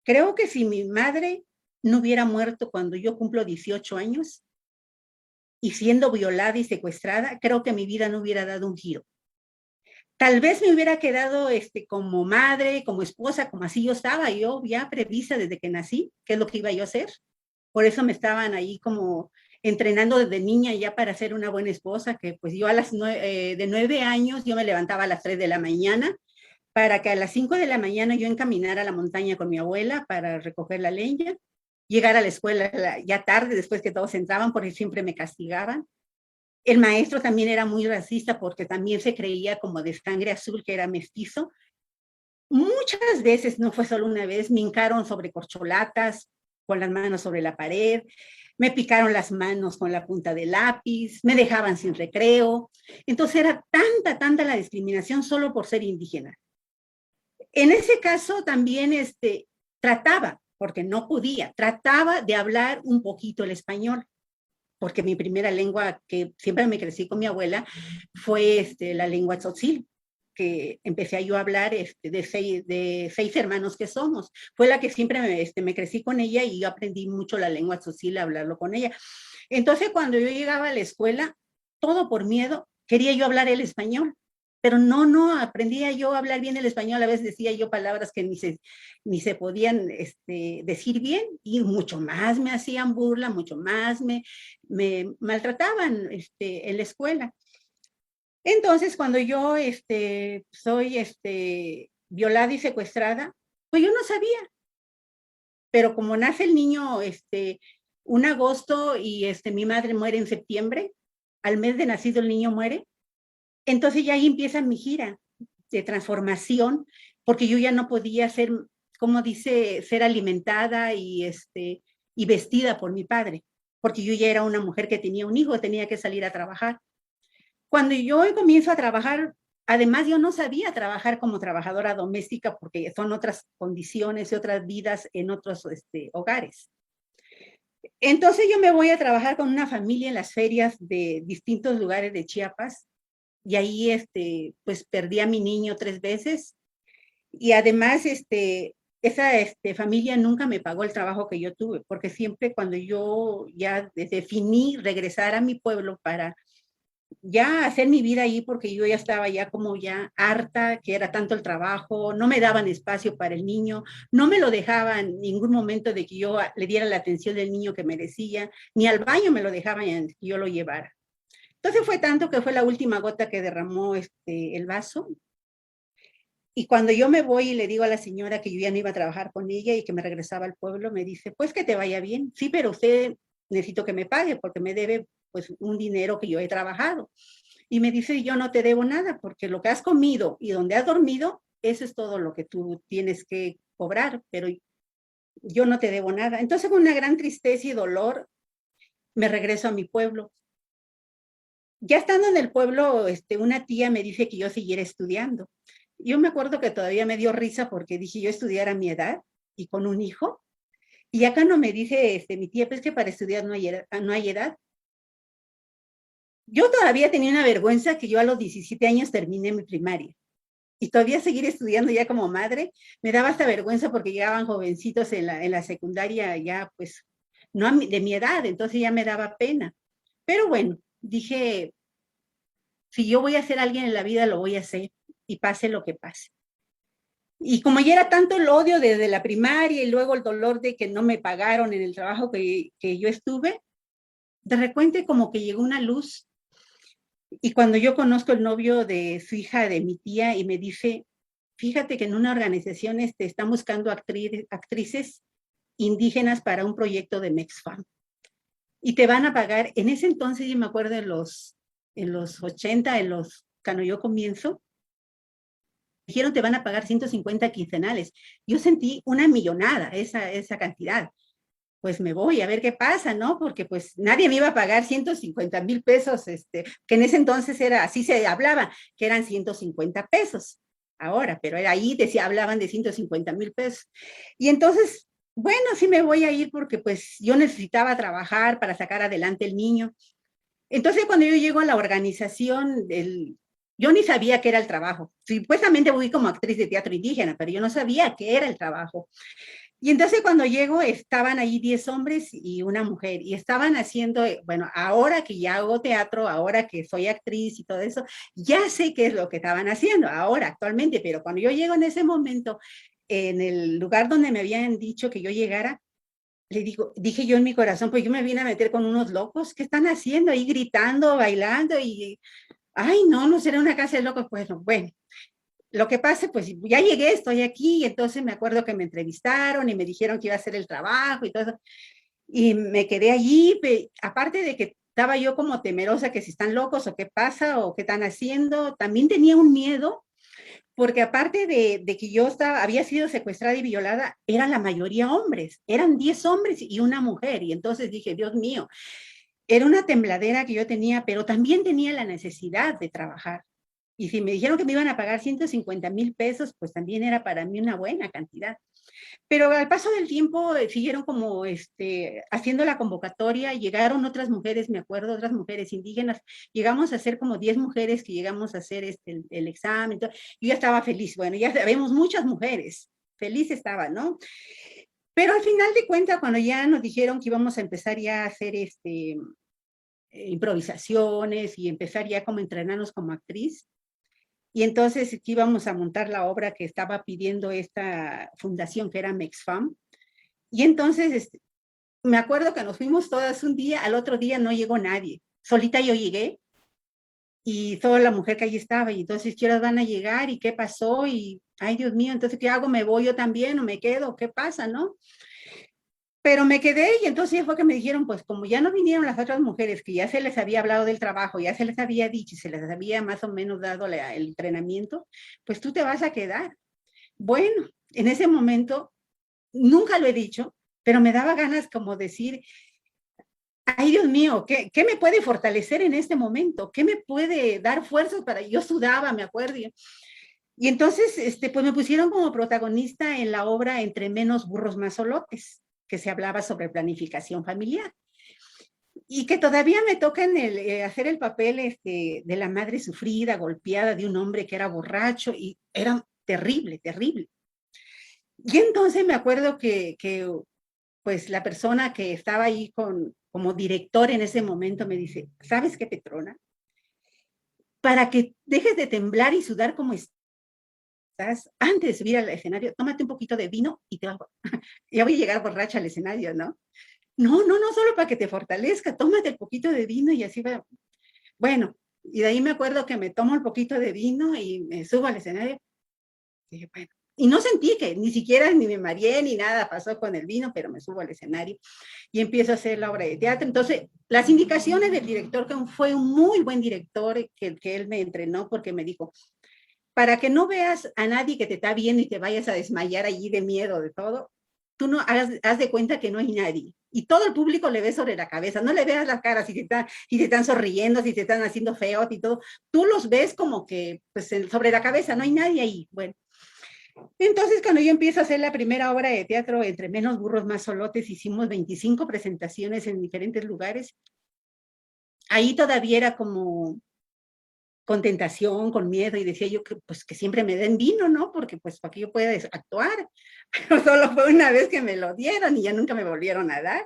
Creo que si mi madre no hubiera muerto cuando yo cumplo 18 años y siendo violada y secuestrada, creo que mi vida no hubiera dado un giro. Tal vez me hubiera quedado como madre, como esposa, como así yo estaba, yo ya prevista desde que nací, qué es lo que iba yo a hacer. Por eso me estaban ahí como entrenando desde niña ya para ser una buena esposa, que pues yo de 9 años yo me levantaba a las 3 de la mañana para que a las 5 de la mañana yo encaminara a la montaña con mi abuela para recoger la leña, llegar a la escuela ya tarde, después que todos entraban, porque siempre me castigaban. El maestro también era muy racista porque también se creía como de sangre azul, que era mestizo. Muchas veces, no fue solo una vez, me hincaron sobre corcholatas, con las manos sobre la pared, me picaron las manos con la punta del lápiz, me dejaban sin recreo. Entonces era tanta la discriminación solo por ser indígena. En ese caso también trataba, porque no podía, trataba de hablar un poquito el español, porque mi primera lengua, que siempre me crecí con mi abuela, fue la lengua tzotzil, que empecé yo a hablar de seis hermanos que somos. Fue la que siempre me crecí con ella y yo aprendí mucho la lengua tzotzil a hablarlo con ella. Entonces, cuando yo llegaba a la escuela, todo por miedo, quería yo hablar el español, pero no, aprendía yo a hablar bien el español, a veces decía yo palabras que ni se podían decir bien, y mucho más me hacían burla, mucho más me maltrataban en la escuela. Entonces, cuando yo soy violada y secuestrada, pues yo no sabía, pero como nace el niño un agosto y mi madre muere en septiembre, al mes de nacido el niño muere, entonces ya ahí empieza mi gira de transformación, porque yo ya no podía ser, como dice, ser alimentada y vestida por mi padre. porque yo ya era una mujer que tenía un hijo, tenía que salir a trabajar. Cuando yo comienzo a trabajar, además yo no sabía trabajar como trabajadora doméstica porque son otras condiciones y otras vidas en otros hogares. Entonces yo me voy a trabajar con una familia en las ferias de distintos lugares de Chiapas y ahí pues perdí a mi niño 3 veces y además esa familia nunca me pagó el trabajo que yo tuve, porque siempre cuando yo ya definí regresar a mi pueblo para ya hacer mi vida ahí, porque yo ya estaba ya como ya harta, que era tanto el trabajo, no me daban espacio para el niño, no me lo dejaban en ningún momento de que yo le diera la atención del niño que merecía, ni al baño me lo dejaban que yo lo llevara. Entonces fue tanto que fue la última gota que derramó el vaso. Y cuando yo me voy y le digo a la señora que yo ya no iba a trabajar con ella y que me regresaba al pueblo, me dice, pues que te vaya bien. Sí, pero usted necesito que me pague porque me debe pues un dinero que yo he trabajado. Y me dice, yo no te debo nada porque lo que has comido y donde has dormido, eso es todo lo que tú tienes que cobrar, pero yo no te debo nada. Entonces con una gran tristeza y dolor me regreso a mi pueblo. Ya estando en el pueblo, una tía me dice que yo siguiera estudiando. Yo me acuerdo que todavía me dio risa porque dije yo estudiar a mi edad y con un hijo. Y acá no me dice mi tía, pues que para estudiar no hay edad. Yo todavía tenía una vergüenza que yo a los 17 años terminé mi primaria. Y todavía seguir estudiando ya como madre, me daba hasta vergüenza porque llegaban jovencitos en la secundaria ya pues no de mi edad, entonces ya me daba pena. Pero bueno, dije, si yo voy a ser alguien en la vida, lo voy a hacer y pase lo que pase. Y como ya era tanto el odio desde la primaria y luego el dolor de que no me pagaron en el trabajo que yo estuve, de repente como que llegó una luz. Y cuando yo conozco el novio de su hija, de mi tía, y me dice, fíjate que en una organización están buscando actrices indígenas para un proyecto de MexFam. Y te van a pagar, en ese entonces yo me acuerdo en los 80, cuando yo comienzo, dijeron te van a pagar 150 quincenales. Yo sentí una millonada, esa cantidad. Pues me voy a ver qué pasa, ¿no? Porque pues nadie me iba a pagar 150,000 pesos, que en ese entonces era, así se hablaba, que eran 150 pesos ahora, pero era ahí, hablaban de 150,000 pesos. Y entonces, bueno, sí me voy a ir porque pues yo necesitaba trabajar para sacar adelante el niño. Entonces cuando yo llego a la organización, yo ni sabía qué era el trabajo. Supuestamente voy como actriz de teatro indígena, pero yo no sabía qué era el trabajo. Y entonces cuando llego estaban ahí 10 hombres y una mujer y estaban haciendo, bueno, ahora que ya hago teatro, ahora que soy actriz y todo eso, ya sé qué es lo que estaban haciendo ahora actualmente, pero cuando yo llego en ese momento, en el lugar donde me habían dicho que yo llegara, dije yo en mi corazón, pues yo me vine a meter con unos locos, ¿qué están haciendo ahí gritando, bailando? Y, ay, no será una casa de locos, pues no, bueno. Lo que pasa, pues ya llegué, estoy aquí, y entonces me acuerdo que me entrevistaron y me dijeron que iba a hacer el trabajo y todo eso. Y me quedé allí, aparte de que estaba yo como temerosa que si están locos o qué pasa o qué están haciendo, también tenía un miedo, porque aparte de que yo había sido secuestrada y violada, eran la mayoría hombres, eran 10 hombres y una mujer, y entonces dije, Dios mío, era una tembladera que yo tenía, pero también tenía la necesidad de trabajar. Y si me dijeron que me iban a pagar 150,000 pesos, pues también era para mí una buena cantidad. Pero al paso del tiempo siguieron como haciendo la convocatoria, llegaron otras mujeres, me acuerdo, otras mujeres indígenas, llegamos a ser como 10 mujeres que llegamos a hacer el examen, todo. Yo ya estaba feliz, bueno, ya sabemos muchas mujeres, feliz estaba, ¿no? Pero al final de cuentas, cuando ya nos dijeron que íbamos a empezar ya a hacer improvisaciones y empezar ya como a entrenarnos como actriz, y entonces aquí íbamos a montar la obra que estaba pidiendo esta fundación que era MexFam. Y entonces me acuerdo que nos fuimos todas un día, al otro día no llegó nadie. Solita yo llegué y toda la mujer que allí estaba. Y entonces, ¿qué horas van a llegar? ¿Y qué pasó? Y, ay, Dios mío, entonces, ¿qué hago? ¿Me voy yo también o me quedo? ¿Qué pasa, no? Pero me quedé y entonces fue que me dijeron, pues como ya no vinieron las otras mujeres, que ya se les había hablado del trabajo, ya se les había dicho y se les había más o menos dado el entrenamiento, pues tú te vas a quedar. Bueno, en ese momento, nunca lo he dicho, pero me daba ganas como decir, ay Dios mío, ¿qué me puede fortalecer en este momento? ¿Qué me puede dar fuerzas para...? Yo sudaba, me acuerdo. Y entonces, pues me pusieron como protagonista en la obra Entre menos burros más solotes, que se hablaba sobre planificación familiar. Y que todavía me toca hacer el papel de la madre sufrida, golpeada, de un hombre que era borracho, y era terrible, terrible. Y entonces me acuerdo que pues la persona que estaba ahí como director en ese momento me dice, ¿sabes qué, Petrona? Para que dejes de temblar y sudar como estás, antes de subir al escenario, tómate un poquito de vino y ya voy a llegar borracha al escenario, ¿no? No, solo para que te fortalezca, tómate el poquito de vino y así va. Bueno, y de ahí me acuerdo que me tomo el poquito de vino y me subo al escenario. Y dije, bueno, y no sentí que ni siquiera ni me mareé ni nada pasó con el vino, pero me subo al escenario y empiezo a hacer la obra de teatro. Entonces, las indicaciones del director, que fue un muy buen director, que él me entrenó porque me dijo, para que no veas a nadie que te está viendo y te vayas a desmayar allí de miedo, de todo, tú no haz de cuenta que no hay nadie. Y todo el público le ve sobre la cabeza, no le veas las caras, si te están sonriendo, si te están haciendo feos y todo, tú los ves como que pues, sobre la cabeza, no hay nadie ahí. Bueno, entonces cuando yo empiezo a hacer la primera obra de teatro, Entre menos burros más solotes, hicimos 25 presentaciones en diferentes lugares. Ahí todavía era como con tentación, con miedo, y decía yo que, pues, que siempre me den vino, ¿no? Porque pues para que yo pueda actuar. Pero solo fue una vez que me lo dieron y ya nunca me volvieron a dar.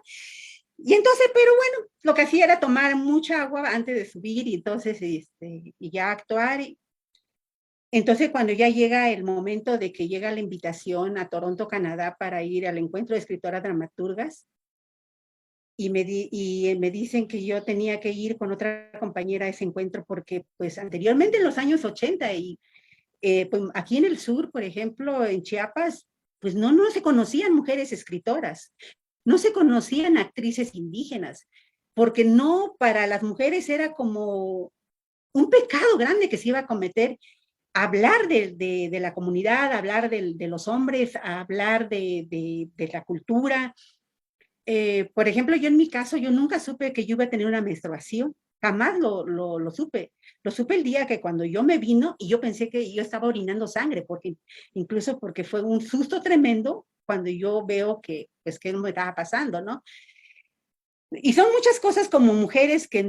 Y entonces, pero bueno, lo que hacía era tomar mucha agua antes de subir y entonces, y ya actuar. Entonces, cuando ya llega el momento de que llega la invitación a Toronto, Canadá, para ir al encuentro de escritoras dramaturgas, y me dicen que yo tenía que ir con otra compañera a ese encuentro porque, pues, anteriormente en los años 80 y pues, aquí en el sur, por ejemplo, en Chiapas, pues no se conocían mujeres escritoras, no se conocían actrices indígenas, porque no, para las mujeres era como un pecado grande que se iba a cometer, hablar de la comunidad, hablar de los hombres, hablar de la cultura. Por ejemplo, yo en mi caso, yo nunca supe que yo iba a tener una menstruación, jamás lo supe. Lo supe el día que cuando yo me vino y yo pensé que yo estaba orinando sangre, incluso porque fue un susto tremendo cuando yo veo que, pues, qué me estaba pasando, ¿no? Y son muchas cosas como mujeres que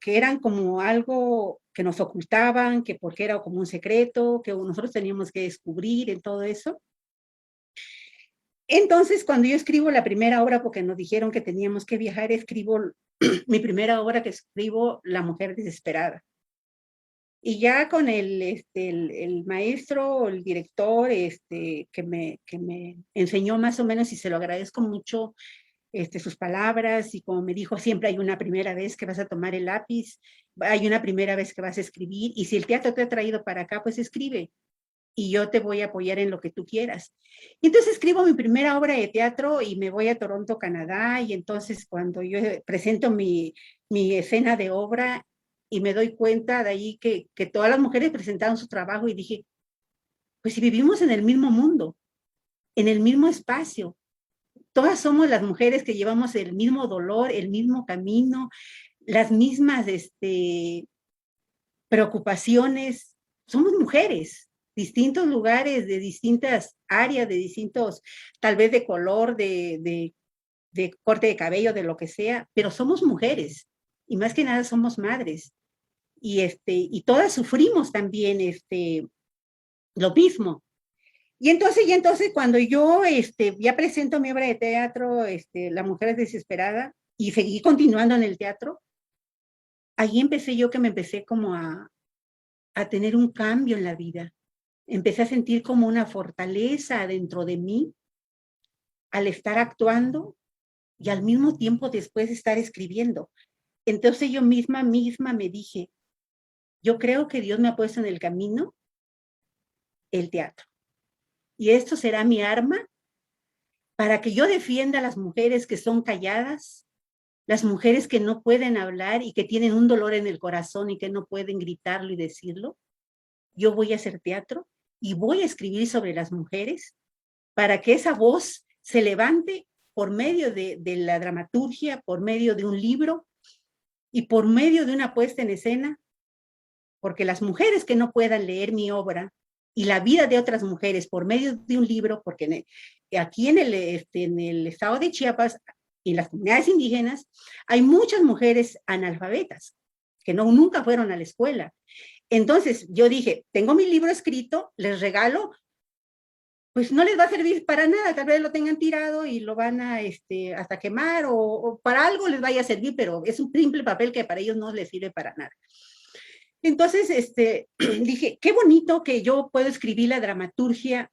eran como algo que nos ocultaban, que porque era como un secreto, que nosotros teníamos que descubrir en todo eso. Entonces, cuando yo escribo la primera obra, porque nos dijeron que teníamos que viajar, escribo mi primera obra que escribo, La mujer desesperada. Y ya con el maestro, el director, que me enseñó más o menos, y se lo agradezco mucho, sus palabras, y como me dijo, siempre hay una primera vez que vas a tomar el lápiz, hay una primera vez que vas a escribir, y si el teatro te ha traído para acá, pues escribe, y yo te voy a apoyar en lo que tú quieras. Y entonces escribo mi primera obra de teatro y me voy a Toronto, Canadá, y entonces cuando yo presento mi escena de obra y me doy cuenta de ahí que todas las mujeres presentaron su trabajo y dije, pues si vivimos en el mismo mundo, en el mismo espacio, todas somos las mujeres que llevamos el mismo dolor, el mismo camino, las mismas preocupaciones, somos mujeres, distintos lugares, de distintas áreas, de distintos, tal vez de color, de corte de cabello, de lo que sea, pero somos mujeres y más que nada somos madres. Y todas sufrimos también lo mismo. Y entonces cuando yo ya presento mi obra de teatro, La mujer desesperada, y seguí continuando en el teatro, ahí empecé yo que me empecé como a tener un cambio en la vida. Empecé a sentir como una fortaleza dentro de mí al estar actuando y al mismo tiempo después estar escribiendo. Entonces yo misma me dije, yo creo que Dios me ha puesto en el camino el teatro. Y esto será mi arma para que yo defienda a las mujeres que son calladas, las mujeres que no pueden hablar y que tienen un dolor en el corazón y que no pueden gritarlo y decirlo. Yo voy a hacer teatro y voy a escribir sobre las mujeres para que esa voz se levante por medio de la dramaturgia, por medio de un libro y por medio de una puesta en escena, porque las mujeres que no puedan leer mi obra y la vida de otras mujeres por medio de un libro, porque aquí en el estado de Chiapas y las comunidades indígenas hay muchas mujeres analfabetas que nunca fueron a la escuela. Entonces yo dije, tengo mi libro escrito, les regalo, pues no les va a servir para nada, tal vez lo tengan tirado y lo van a hasta quemar o para algo les vaya a servir, pero es un simple papel que para ellos no les sirve para nada. Entonces, dije, qué bonito que yo puedo escribir la dramaturgia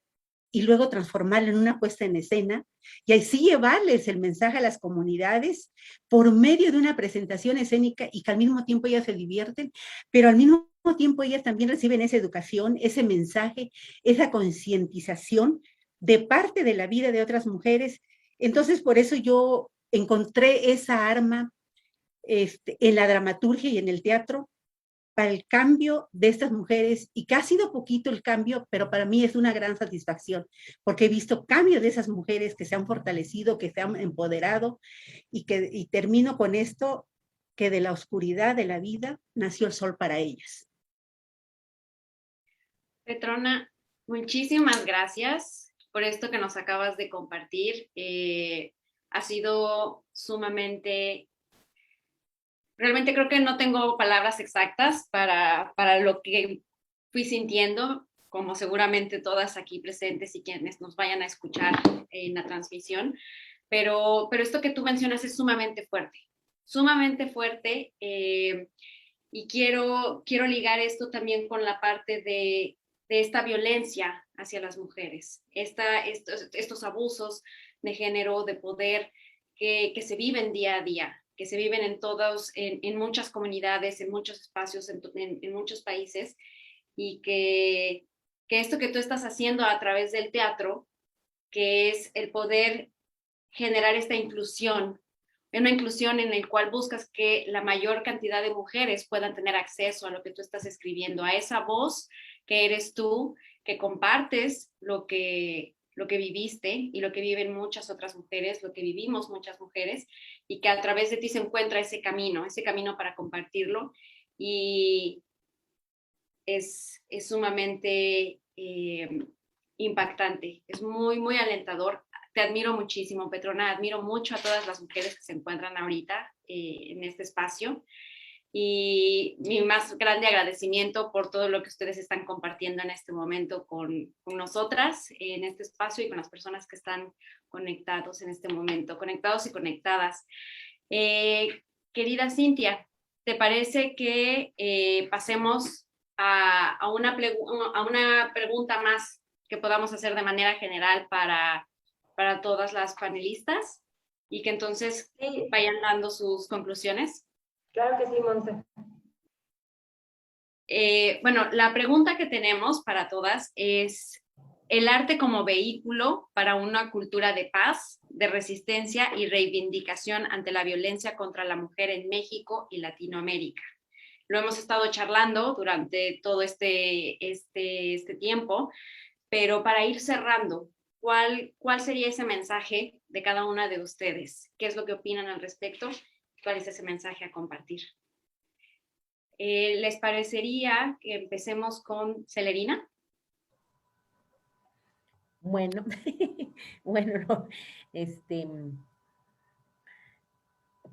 y luego transformarla en una puesta en escena y así llevarles el mensaje a las comunidades por medio de una presentación escénica y que al mismo tiempo ellas se divierten, pero al mismo tiempo ellas también reciben esa educación, ese mensaje, esa concientización de parte de la vida de otras mujeres. Entonces, por eso yo encontré esa arma en la dramaturgia y en el teatro para el cambio de estas mujeres, y que ha sido poquito el cambio, pero para mí es una gran satisfacción, porque he visto cambios de esas mujeres que se han fortalecido, que se han empoderado, y termino con esto, que de la oscuridad de la vida nació el sol para ellas. Petrona, muchísimas gracias por esto que nos acabas de compartir. Ha sido sumamente... Realmente creo que no tengo palabras exactas para lo que fui sintiendo, como seguramente todas aquí presentes y quienes nos vayan a escuchar en la transmisión, pero esto que tú mencionas es sumamente fuerte, y quiero ligar esto también con la parte de esta violencia hacia las mujeres, estos abusos de género, de poder que se viven día a día, que se viven en muchas comunidades, en muchos espacios, en muchos países, y que esto que tú estás haciendo a través del teatro, que es el poder generar esta inclusión, una inclusión en la cual buscas que la mayor cantidad de mujeres puedan tener acceso a lo que tú estás escribiendo, a esa voz que eres tú, que compartes lo que viviste y lo que viven muchas otras mujeres, lo que vivimos muchas mujeres, y que a través de ti se encuentra ese camino para compartirlo, y es sumamente impactante, es muy, muy alentador. Te admiro muchísimo, Petrona, admiro mucho a todas las mujeres que se encuentran ahorita en este espacio, y mi más grande agradecimiento por todo lo que ustedes están compartiendo en este momento con nosotras, en este espacio, y con las personas que están conectados en este momento, conectados y conectadas. Querida Cintia, ¿te parece que pasemos a una pregunta más que podamos hacer de manera general para todas las panelistas, y que entonces vayan dando sus conclusiones? Claro que sí, Monse. Bueno, la pregunta que tenemos para todas es: ¿el arte como vehículo para una cultura de paz, de resistencia y reivindicación ante la violencia contra la mujer en México y Latinoamérica? Lo hemos estado charlando durante todo este tiempo, pero para ir cerrando, ¿cuál sería ese mensaje de cada una de ustedes? ¿Qué es lo que opinan al respecto? ¿Cuál es ese mensaje a compartir? ¿Les parecería que empecemos con Celerina? Bueno, bueno, no,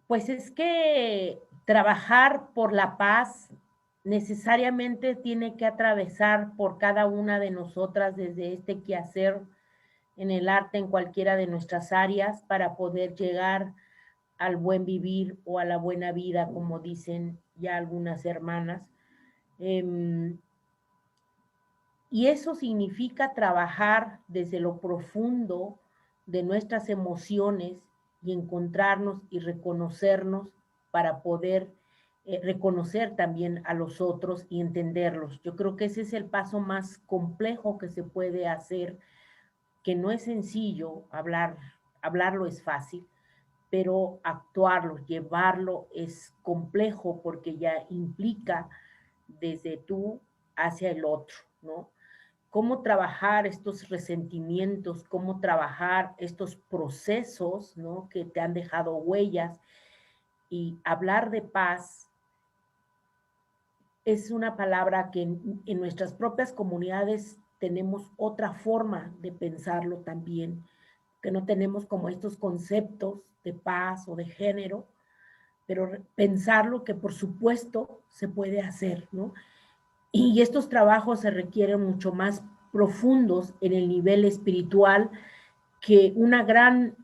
pues es que trabajar por la paz necesariamente tiene que atravesar por cada una de nosotras desde este quehacer en el arte, en cualquiera de nuestras áreas, para poder llegar al buen vivir o a la buena vida, como dicen ya algunas hermanas. Y eso significa trabajar desde lo profundo de nuestras emociones y encontrarnos y reconocernos para poder reconocer también a los otros y entenderlos. Yo creo que ese es el paso más complejo que se puede hacer, que no es sencillo. Hablarlo es fácil, pero actuarlo, llevarlo es complejo, porque ya implica desde tú hacia el otro, ¿no? cómo trabajar estos resentimientos, cómo trabajar estos procesos, ¿no?, que te han dejado huellas. Y hablar de paz es una palabra que en nuestras propias comunidades tenemos otra forma de pensarlo también, que no tenemos como estos conceptos de paz o de género, pero pensarlo que por supuesto se puede hacer, ¿no? Y estos trabajos se requieren mucho más profundos en el nivel espiritual, que una gran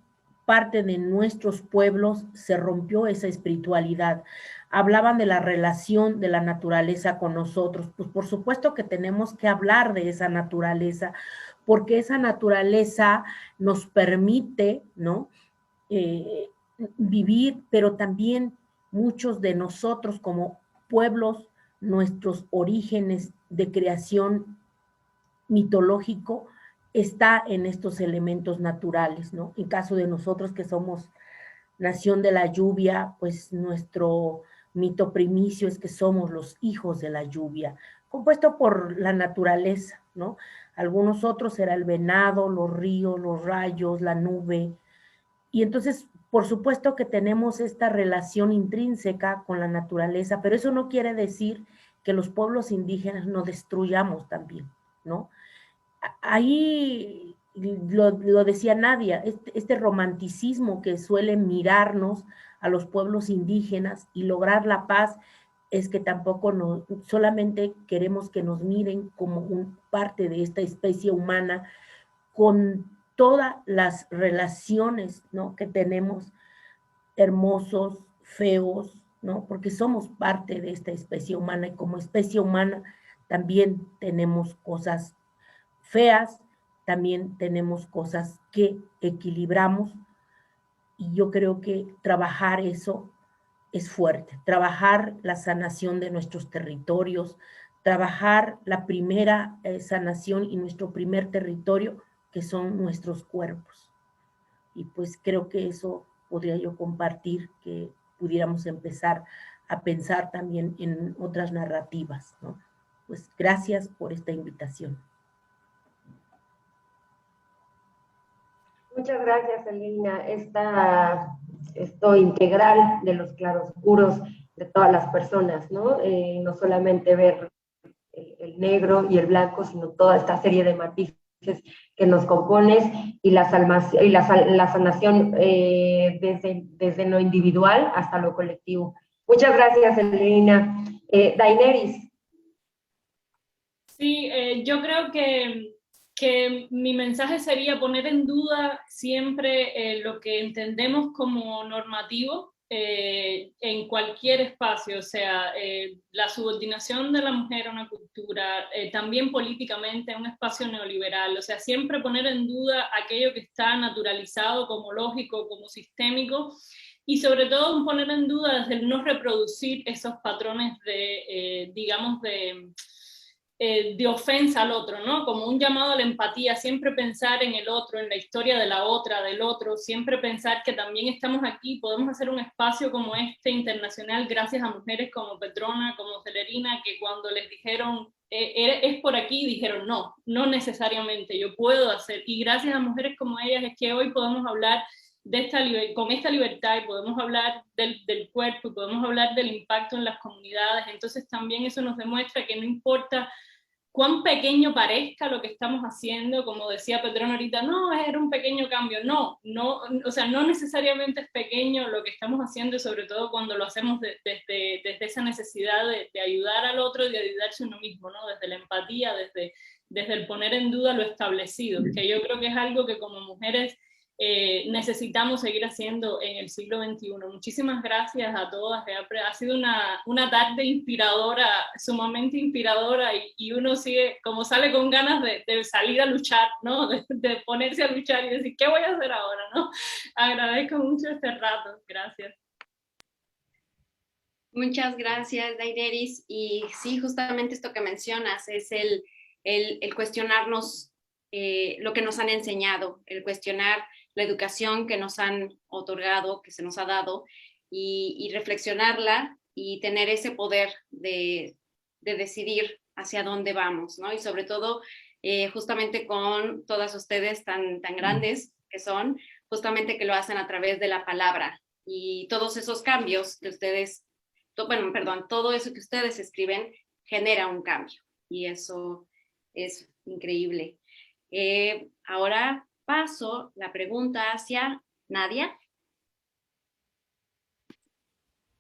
parte de nuestros pueblos se rompió esa espiritualidad. Hablaban de la relación de la naturaleza con nosotros. Pues por supuesto que tenemos que hablar de esa naturaleza, porque esa naturaleza nos permite, ¿no?, vivir, pero también muchos de nosotros como pueblos, nuestros orígenes de creación mitológico está en estos elementos naturales, ¿no? En caso de nosotros que somos nación de la lluvia, pues nuestro mito primicio es que somos los hijos de la lluvia, compuesto por la naturaleza, ¿no? Algunos otros era el venado, los ríos, los rayos, la nube. Y entonces, por supuesto que tenemos esta relación intrínseca con la naturaleza, pero eso no quiere decir que los pueblos indígenas no destruyamos también, ¿no? Ahí lo decía Nadia, este romanticismo que suele mirarnos a los pueblos indígenas y lograr la paz, es que tampoco solamente queremos que nos miren como parte de esta especie humana, con todas las relaciones, ¿no?, que tenemos, hermosos, feos, ¿no?, porque somos parte de esta especie humana, y como especie humana también tenemos cosas feas, también tenemos cosas que equilibramos, y yo creo que trabajar eso es fuerte, trabajar la sanación de nuestros territorios, trabajar la primera sanación y nuestro primer territorio, que son nuestros cuerpos. Y pues creo que eso podría yo compartir, que pudiéramos empezar a pensar también en otras narrativas, ¿no? Pues gracias por esta invitación. Muchas gracias, Elena. Esto integral de los claroscuros de todas las personas, ¿no? No solamente ver el negro y el blanco, sino toda esta serie de matices que nos compones, y la sanación desde lo individual hasta lo colectivo. Muchas gracias, Elena. Daenerys. Sí, yo creo que mi mensaje sería poner en duda siempre lo que entendemos como normativo en cualquier espacio, o sea, la subordinación de la mujer a una cultura, también políticamente a un espacio neoliberal, o sea, siempre poner en duda aquello que está naturalizado como lógico, como sistémico, y sobre todo poner en duda desde el no reproducir esos patrones de, digamos, de ofensa al otro, ¿no? Como un llamado a la empatía, siempre pensar en el otro, en la historia de la otra, del otro, siempre pensar que también estamos aquí, podemos hacer un espacio como este internacional gracias a mujeres como Petrona, como Celerina, que cuando les dijeron es por aquí, dijeron no, no necesariamente, yo puedo hacer, y gracias a mujeres como ellas es que hoy podemos hablar con esta libertad, y podemos hablar del cuerpo, y podemos hablar del impacto en las comunidades. Entonces también eso nos demuestra que no importa cuán pequeño parezca lo que estamos haciendo, como decía Petrona ahorita, no, era un pequeño cambio, no, o sea, no necesariamente es pequeño lo que estamos haciendo, y sobre todo cuando lo hacemos desde esa necesidad de ayudar al otro y de ayudarse a uno mismo, ¿no? Desde la empatía, desde el poner en duda lo establecido, que yo creo que es algo que como mujeres necesitamos seguir haciendo en el siglo XXI. Muchísimas gracias a todas, ha sido una tarde inspiradora, sumamente inspiradora, y uno sigue, como sale con ganas de salir a luchar, ¿no? De ponerse a luchar y decir, ¿qué voy a hacer ahora? ¿No? Agradezco mucho este rato, gracias. Muchas gracias, Daenerys, y sí, justamente esto que mencionas es el cuestionarnos lo que nos han enseñado, el cuestionar la educación que nos han otorgado, que se nos ha dado, y reflexionarla y tener ese poder de decidir hacia dónde vamos, ¿no? Y sobre todo, justamente con todas ustedes tan grandes que son, justamente que lo hacen a través de la palabra y todos esos cambios que ustedes, bueno, perdón, todo eso que ustedes escriben genera un cambio y eso es increíble. Ahora paso la pregunta hacia Nadia.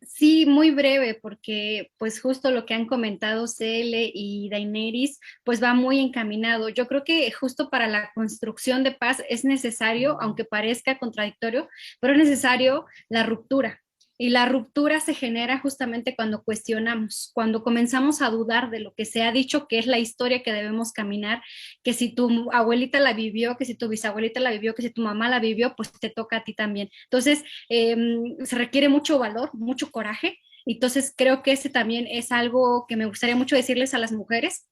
Sí, muy breve, porque pues justo lo que han comentado Cele y Daenerys, pues va muy encaminado. Yo creo que justo para la construcción de paz es necesario, aunque parezca contradictorio, pero es necesario la ruptura. Y la ruptura se genera justamente cuando cuestionamos, cuando comenzamos a dudar de lo que se ha dicho que es la historia que debemos caminar, que si tu abuelita la vivió, que si tu bisabuelita la vivió, que si tu mamá la vivió, pues te toca a ti también. Entonces, se requiere mucho valor, mucho coraje. Entonces, creo que ese también es algo que me gustaría mucho decirles a las mujeres,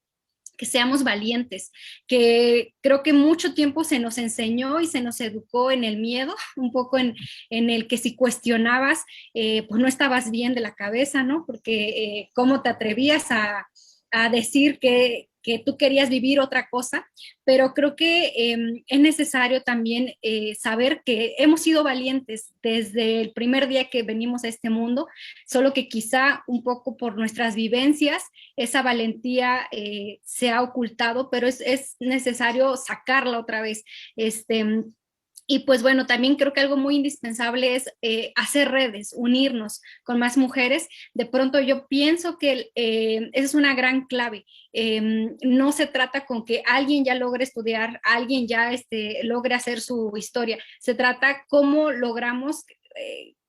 que seamos valientes, que creo que mucho tiempo se nos enseñó y se nos educó en el miedo, un poco en el que si cuestionabas, pues no estabas bien de la cabeza, ¿no? Porque cómo te atrevías a decir que tú querías vivir otra cosa, pero creo que es necesario también saber que hemos sido valientes desde el primer día que venimos a este mundo, solo que quizá un poco por nuestras vivencias esa valentía se ha ocultado, pero es necesario sacarla otra vez. Y pues bueno, también creo que algo muy indispensable es hacer redes, unirnos con más mujeres. De pronto yo pienso que esa es una gran clave. No se trata con que alguien ya logre estudiar, alguien ya logre hacer su historia. Se trata cómo logramos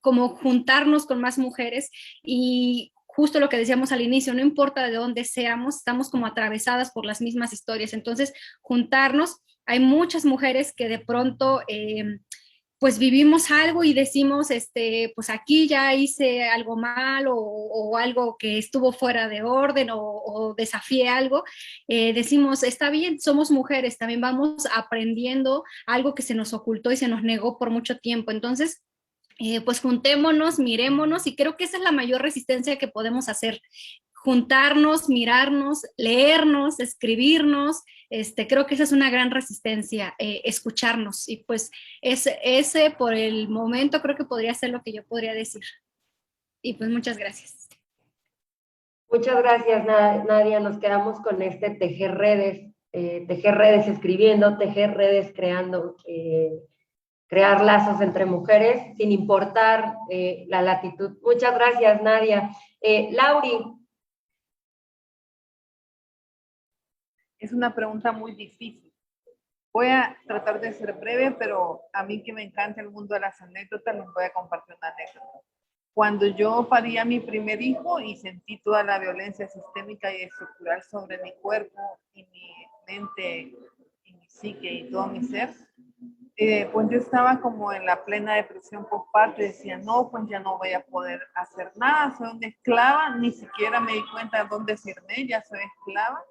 como juntarnos con más mujeres y justo lo que decíamos al inicio, no importa de dónde seamos, estamos como atravesadas por las mismas historias. Entonces, juntarnos. Hay muchas mujeres que de pronto pues vivimos algo y decimos, pues aquí ya hice algo mal o algo que estuvo fuera de orden o desafié algo, decimos, está bien, somos mujeres, también vamos aprendiendo algo que se nos ocultó y se nos negó por mucho tiempo. Entonces, pues juntémonos, mirémonos y creo que esa es la mayor resistencia que podemos hacer. Juntarnos, mirarnos, leernos, escribirnos, creo que esa es una gran resistencia, escucharnos. Y pues ese por el momento creo que podría ser lo que yo podría decir. Y pues muchas gracias. Muchas gracias, Nadia. Nos quedamos con tejer redes escribiendo, tejer redes creando, crear lazos entre mujeres sin importar la latitud. Muchas gracias, Nadia. Lauri. Es una pregunta muy difícil. Voy a tratar de ser breve, pero a mí que me encanta el mundo de las anécdotas, les voy a compartir una anécdota. Cuando yo parí a mi primer hijo y sentí toda la violencia sistémica y estructural sobre mi cuerpo y mi mente y mi psique y todo mi ser, pues yo estaba como en la plena depresión postparto y decía, no, pues ya no voy a poder hacer nada, soy una esclava, ni siquiera me di cuenta de dónde firmé, ya soy esclava.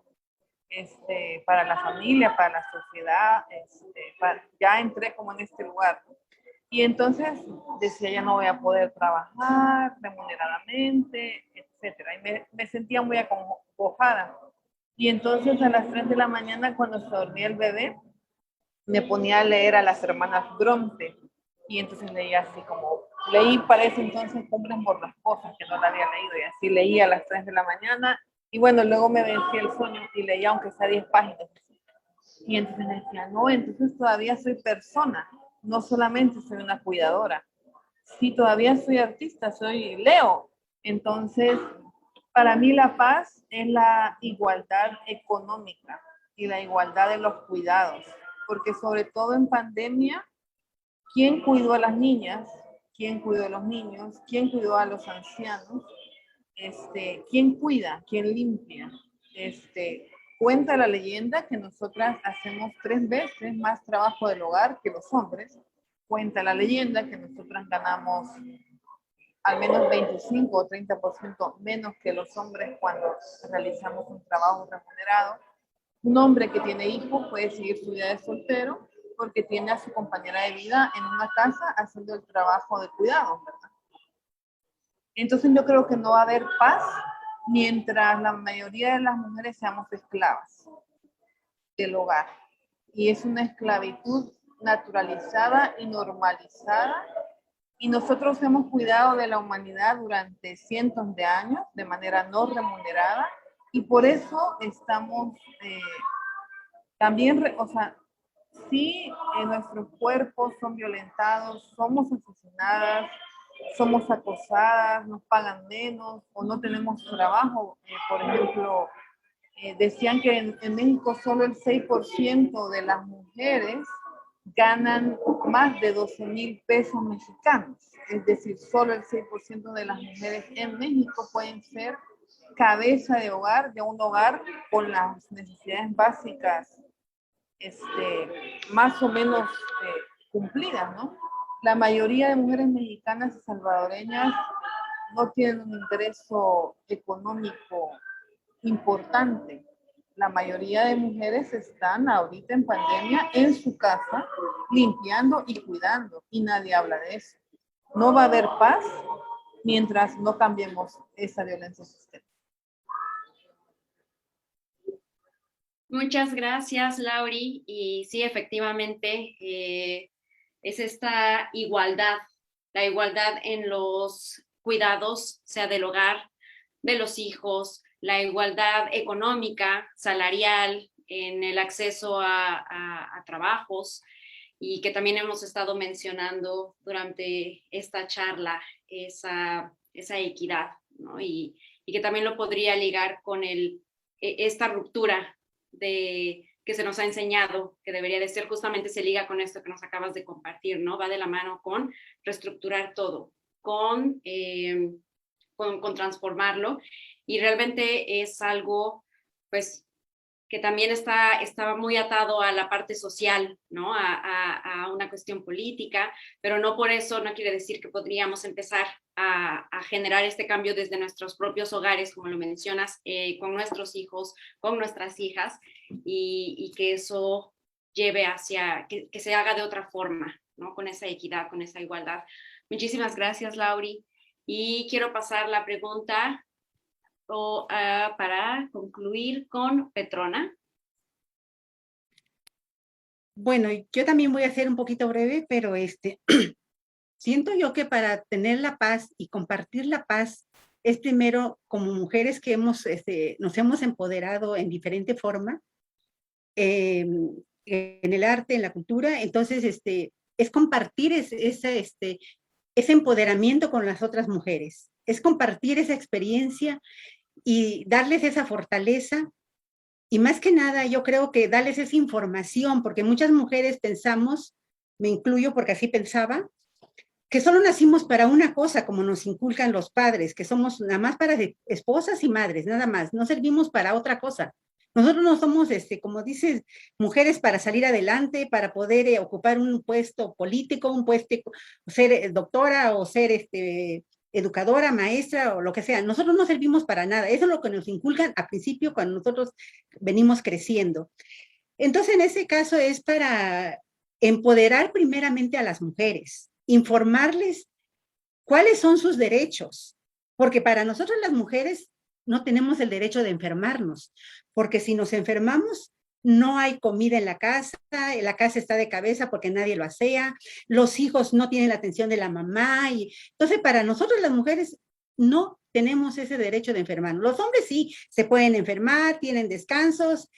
Para la familia, para la sociedad, ya entré como en este lugar. Y entonces decía, ya no voy a poder trabajar remuneradamente, etcétera. Y me sentía muy acongojada. Y entonces a las 3 de la mañana, cuando se dormía el bebé, me ponía a leer a las hermanas Bronte. Y entonces leía así como, leí para ese entonces Cumbres Borrascosas, que no la había leído, y así leía a las 3 de la mañana. Y bueno, luego me vencía el sueño y leía aunque sea 10 páginas. Y entonces me decía, no, entonces todavía soy persona, no solamente soy una cuidadora. Sí, todavía soy artista, soy Leo. Entonces, para mí la paz es la igualdad económica y la igualdad de los cuidados. Porque sobre todo en pandemia, ¿quién cuidó a las niñas? ¿Quién cuidó a los niños? ¿Quién cuidó a los ancianos? ¿Quién cuida? ¿Quién limpia? Cuenta la leyenda que nosotras hacemos 3 veces más trabajo del hogar que los hombres. Cuenta la leyenda que nosotras ganamos al menos 25 o 30% menos que los hombres cuando realizamos un trabajo remunerado. Un hombre que tiene hijos puede seguir su vida de soltero porque tiene a su compañera de vida en una casa haciendo el trabajo de cuidado, ¿verdad? Entonces yo creo que no va a haber paz mientras la mayoría de las mujeres seamos esclavas del hogar. Y es una esclavitud naturalizada y normalizada. Y nosotros hemos cuidado de la humanidad durante cientos de años de manera no remunerada. Y por eso estamos también, o sea, sí, nuestros cuerpos son violentados, somos asesinadas, somos acosadas, nos pagan menos o no tenemos trabajo. Por ejemplo, decían que en México solo el 6% de las mujeres ganan más de 12,000 pesos mexicanos. Es decir, solo el 6% de las mujeres en México pueden ser cabeza de hogar, de un hogar con las necesidades básicas más o menos cumplidas, ¿no? La mayoría de mujeres mexicanas y salvadoreñas no tienen un ingreso económico importante. La mayoría de mujeres están ahorita en pandemia en su casa, limpiando y cuidando, y nadie habla de eso. No va a haber paz mientras no cambiemos esa violencia sistémica. Muchas gracias, Lauri. Y sí, efectivamente, es esta igualdad, la igualdad en los cuidados, sea del hogar, de los hijos, la igualdad económica, salarial, en el acceso a trabajos, y que también hemos estado mencionando durante esta charla, esa equidad, ¿no? Y que también lo podría ligar con esta ruptura que se nos ha enseñado que debería de ser, justamente se liga con esto que nos acabas de compartir, ¿no? Va de la mano con reestructurar todo, con transformarlo, y realmente es algo, pues, que también está muy atado a la parte social, ¿no? A una cuestión política, pero no por eso no quiere decir que podríamos empezar a generar este cambio desde nuestros propios hogares, como lo mencionas, con nuestros hijos, con nuestras hijas, y que eso lleve hacia, que se haga de otra forma, ¿no? Con esa equidad, con esa igualdad. Muchísimas gracias, Lauri. Y quiero pasar la pregunta para concluir con Petrona. Bueno, yo también voy a ser un poquito breve, pero siento yo que para tener la paz y compartir la paz es primero como mujeres que nos hemos empoderado en diferente forma, en el arte, en la cultura. Entonces, es compartir ese empoderamiento con las otras mujeres, es compartir esa experiencia y darles esa fortaleza. Y más que nada, yo creo que darles esa información, porque muchas mujeres pensamos, me incluyo porque así pensaba, que solo nacimos para una cosa, como nos inculcan los padres, que somos nada más para esposas y madres, nada más, no servimos para otra cosa. Nosotros no somos, como dices, mujeres para salir adelante, para poder ocupar un puesto político, un puesto, ser doctora o ser educadora, maestra o lo que sea. Nosotros no servimos para nada. Eso es lo que nos inculcan al principio cuando nosotros venimos creciendo. Entonces, en ese caso es para empoderar primeramente a las mujeres, informarles cuáles son sus derechos, porque para nosotros las mujeres no tenemos el derecho de enfermarnos, porque si nos enfermamos, no hay comida en la casa está de cabeza porque nadie lo asea, los hijos no tienen la atención de la mamá, y entonces para nosotros las mujeres no tenemos ese derecho de enfermarnos. Los hombres sí se pueden enfermar, tienen descansos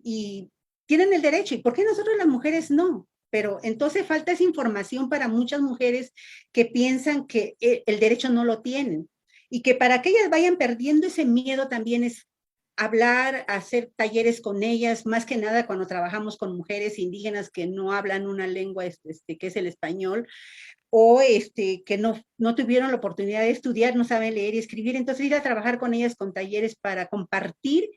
y tienen el derecho, ¿y por qué nosotros las mujeres no? Pero entonces falta esa información para muchas mujeres que piensan que el derecho no lo tienen, y que para que ellas vayan perdiendo ese miedo también es hablar, hacer talleres con ellas, más que nada cuando trabajamos con mujeres indígenas que no hablan una lengua que es el español, o que no tuvieron la oportunidad de estudiar, no saben leer y escribir. Entonces ir a trabajar con ellas con talleres para compartir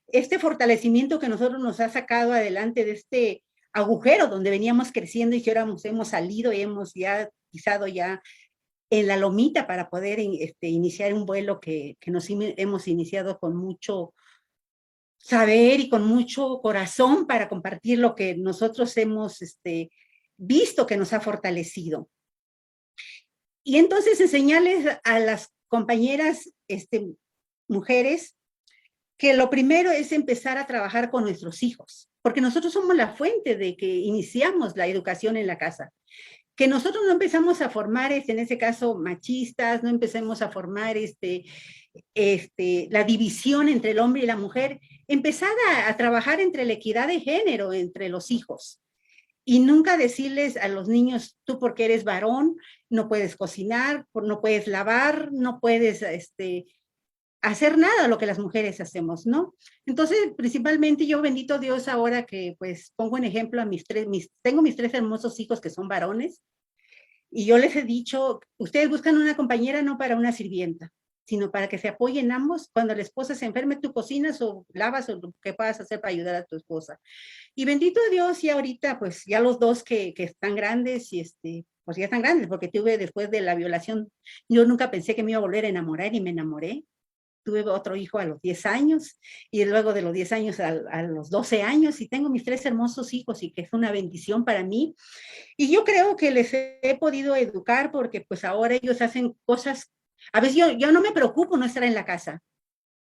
este fortalecimiento que nosotros nos ha sacado adelante de este agujero donde veníamos creciendo y que ahora hemos salido y hemos ya pisado ya en la lomita para poder iniciar un vuelo que nos hemos iniciado con mucho saber y con mucho corazón para compartir lo que nosotros hemos visto que nos ha fortalecido. Y entonces enseñarles a las compañeras mujeres, que lo primero es empezar a trabajar con nuestros hijos, porque nosotros somos la fuente de que iniciamos la educación en la casa. Que nosotros no empezamos a formar, en ese caso, machistas, no empecemos a formar la división entre el hombre y la mujer, empezar a trabajar entre la equidad de género entre los hijos. Y nunca decirles a los niños, tú porque eres varón, no puedes cocinar, no puedes lavar, no puedes hacer nada de lo que las mujeres hacemos, ¿no? Entonces, principalmente yo, bendito Dios, ahora que pues pongo en ejemplo a tengo mis 3 hermosos hijos que son varones, y yo les he dicho, ustedes buscan una compañera no para una sirvienta, sino para que se apoyen ambos. Cuando la esposa se enferme, tú cocinas o lavas o lo que puedas hacer para ayudar a tu esposa. Y bendito Dios, y ahorita pues ya los dos que están grandes, y pues ya están grandes, porque tuve después de la violación, yo nunca pensé que me iba a volver a enamorar y me enamoré. Tuve otro hijo a los 10 años y luego de los 10 años a los 12 años y tengo mis 3 hermosos hijos y que es una bendición para mí. Y yo creo que les he podido educar porque pues ahora ellos hacen cosas, a veces yo no me preocupo no estar en la casa.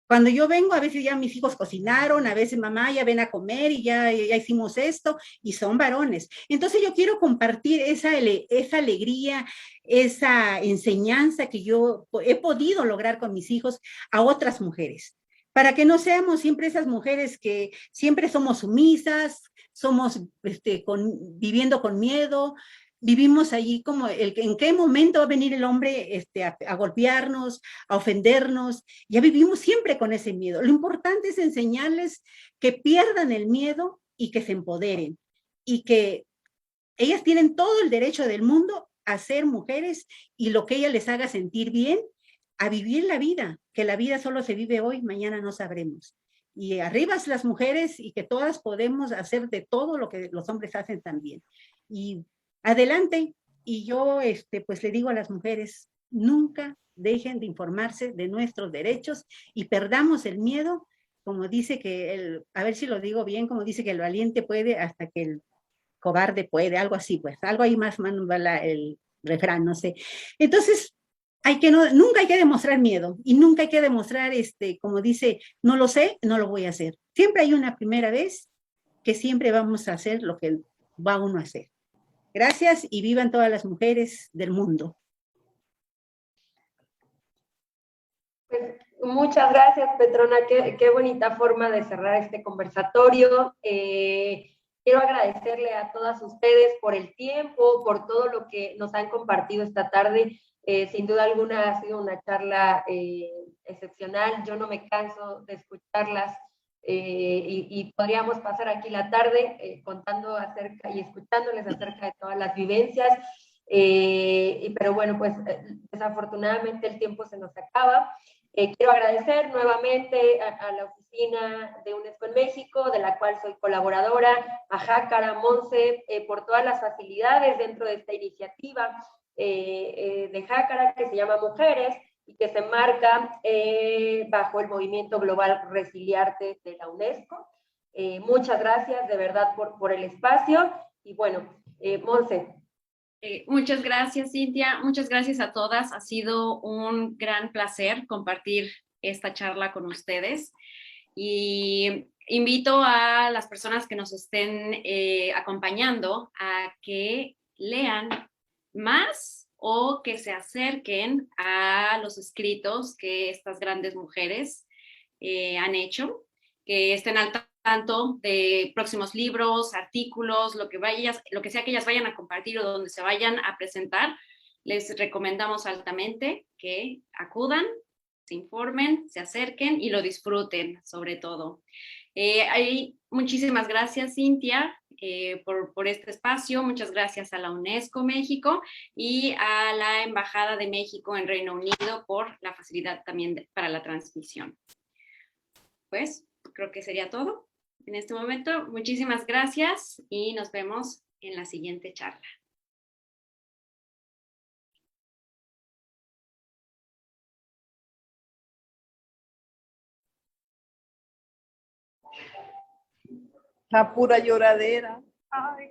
Cuando yo vengo, a veces ya mis hijos cocinaron, a veces mamá ya ven a comer y ya hicimos esto, y son varones. Entonces yo quiero compartir esa alegría, esa enseñanza que yo he podido lograr con mis hijos a otras mujeres, para que no seamos siempre esas mujeres que siempre somos sumisas, somos viviendo con miedo, vivimos allí como en qué momento va a venir el hombre a golpearnos, a ofendernos. Ya vivimos siempre con ese miedo. Lo importante es enseñarles que pierdan el miedo y que se empoderen y que ellas tienen todo el derecho del mundo a ser mujeres y lo que ella les haga sentir bien, a vivir la vida, que la vida solo se vive hoy, mañana no sabremos. Y arriba las mujeres y que todas podemos hacer de todo lo que los hombres hacen también. Y adelante. Y yo pues le digo a las mujeres, nunca dejen de informarse de nuestros derechos y perdamos el miedo, como dice a ver si lo digo bien, como dice que el valiente puede hasta que el cobarde puede, algo así, pues, algo ahí más va el refrán, no sé. Entonces, nunca hay que demostrar miedo y nunca hay que demostrar, como dice, no lo sé, no lo voy a hacer. Siempre hay una primera vez que siempre vamos a hacer lo que va uno a hacer. Gracias y vivan todas las mujeres del mundo. Pues, muchas gracias, Petrona. Qué bonita forma de cerrar este conversatorio. Quiero agradecerle a todas ustedes por el tiempo, por todo lo que nos han compartido esta tarde. Sin duda alguna ha sido una charla excepcional. Yo no me canso de escucharlas y podríamos pasar aquí la tarde contando acerca y escuchándoles acerca de todas las vivencias. Pero bueno, pues desafortunadamente el tiempo se nos acaba. Quiero agradecer nuevamente a la oficina de UNESCO en México, de la cual soy colaboradora, a Jácara, Monse, por todas las facilidades dentro de esta iniciativa de Jácara que se llama Mujeres y que se enmarca bajo el movimiento global Resiliarte de la UNESCO. Muchas gracias de verdad por el espacio y bueno, Monse. Muchas gracias, Cintia. Muchas gracias a todas. Ha sido un gran placer compartir esta charla con ustedes. Y invito a las personas que nos estén acompañando a que lean más o que se acerquen a los escritos que estas grandes mujeres han hecho, que estén al tanto de próximos libros, artículos, lo que sea que ellas vayan a compartir o donde se vayan a presentar. Les recomendamos altamente que acudan, se informen, se acerquen y lo disfruten, sobre todo. Muchísimas gracias, Cintia, por este espacio. Muchas gracias a la UNESCO México y a la Embajada de México en Reino Unido por la facilidad también para la transmisión. Pues creo que sería todo en este momento. Muchísimas gracias y nos vemos en la siguiente charla. La pura lloradera. Ay.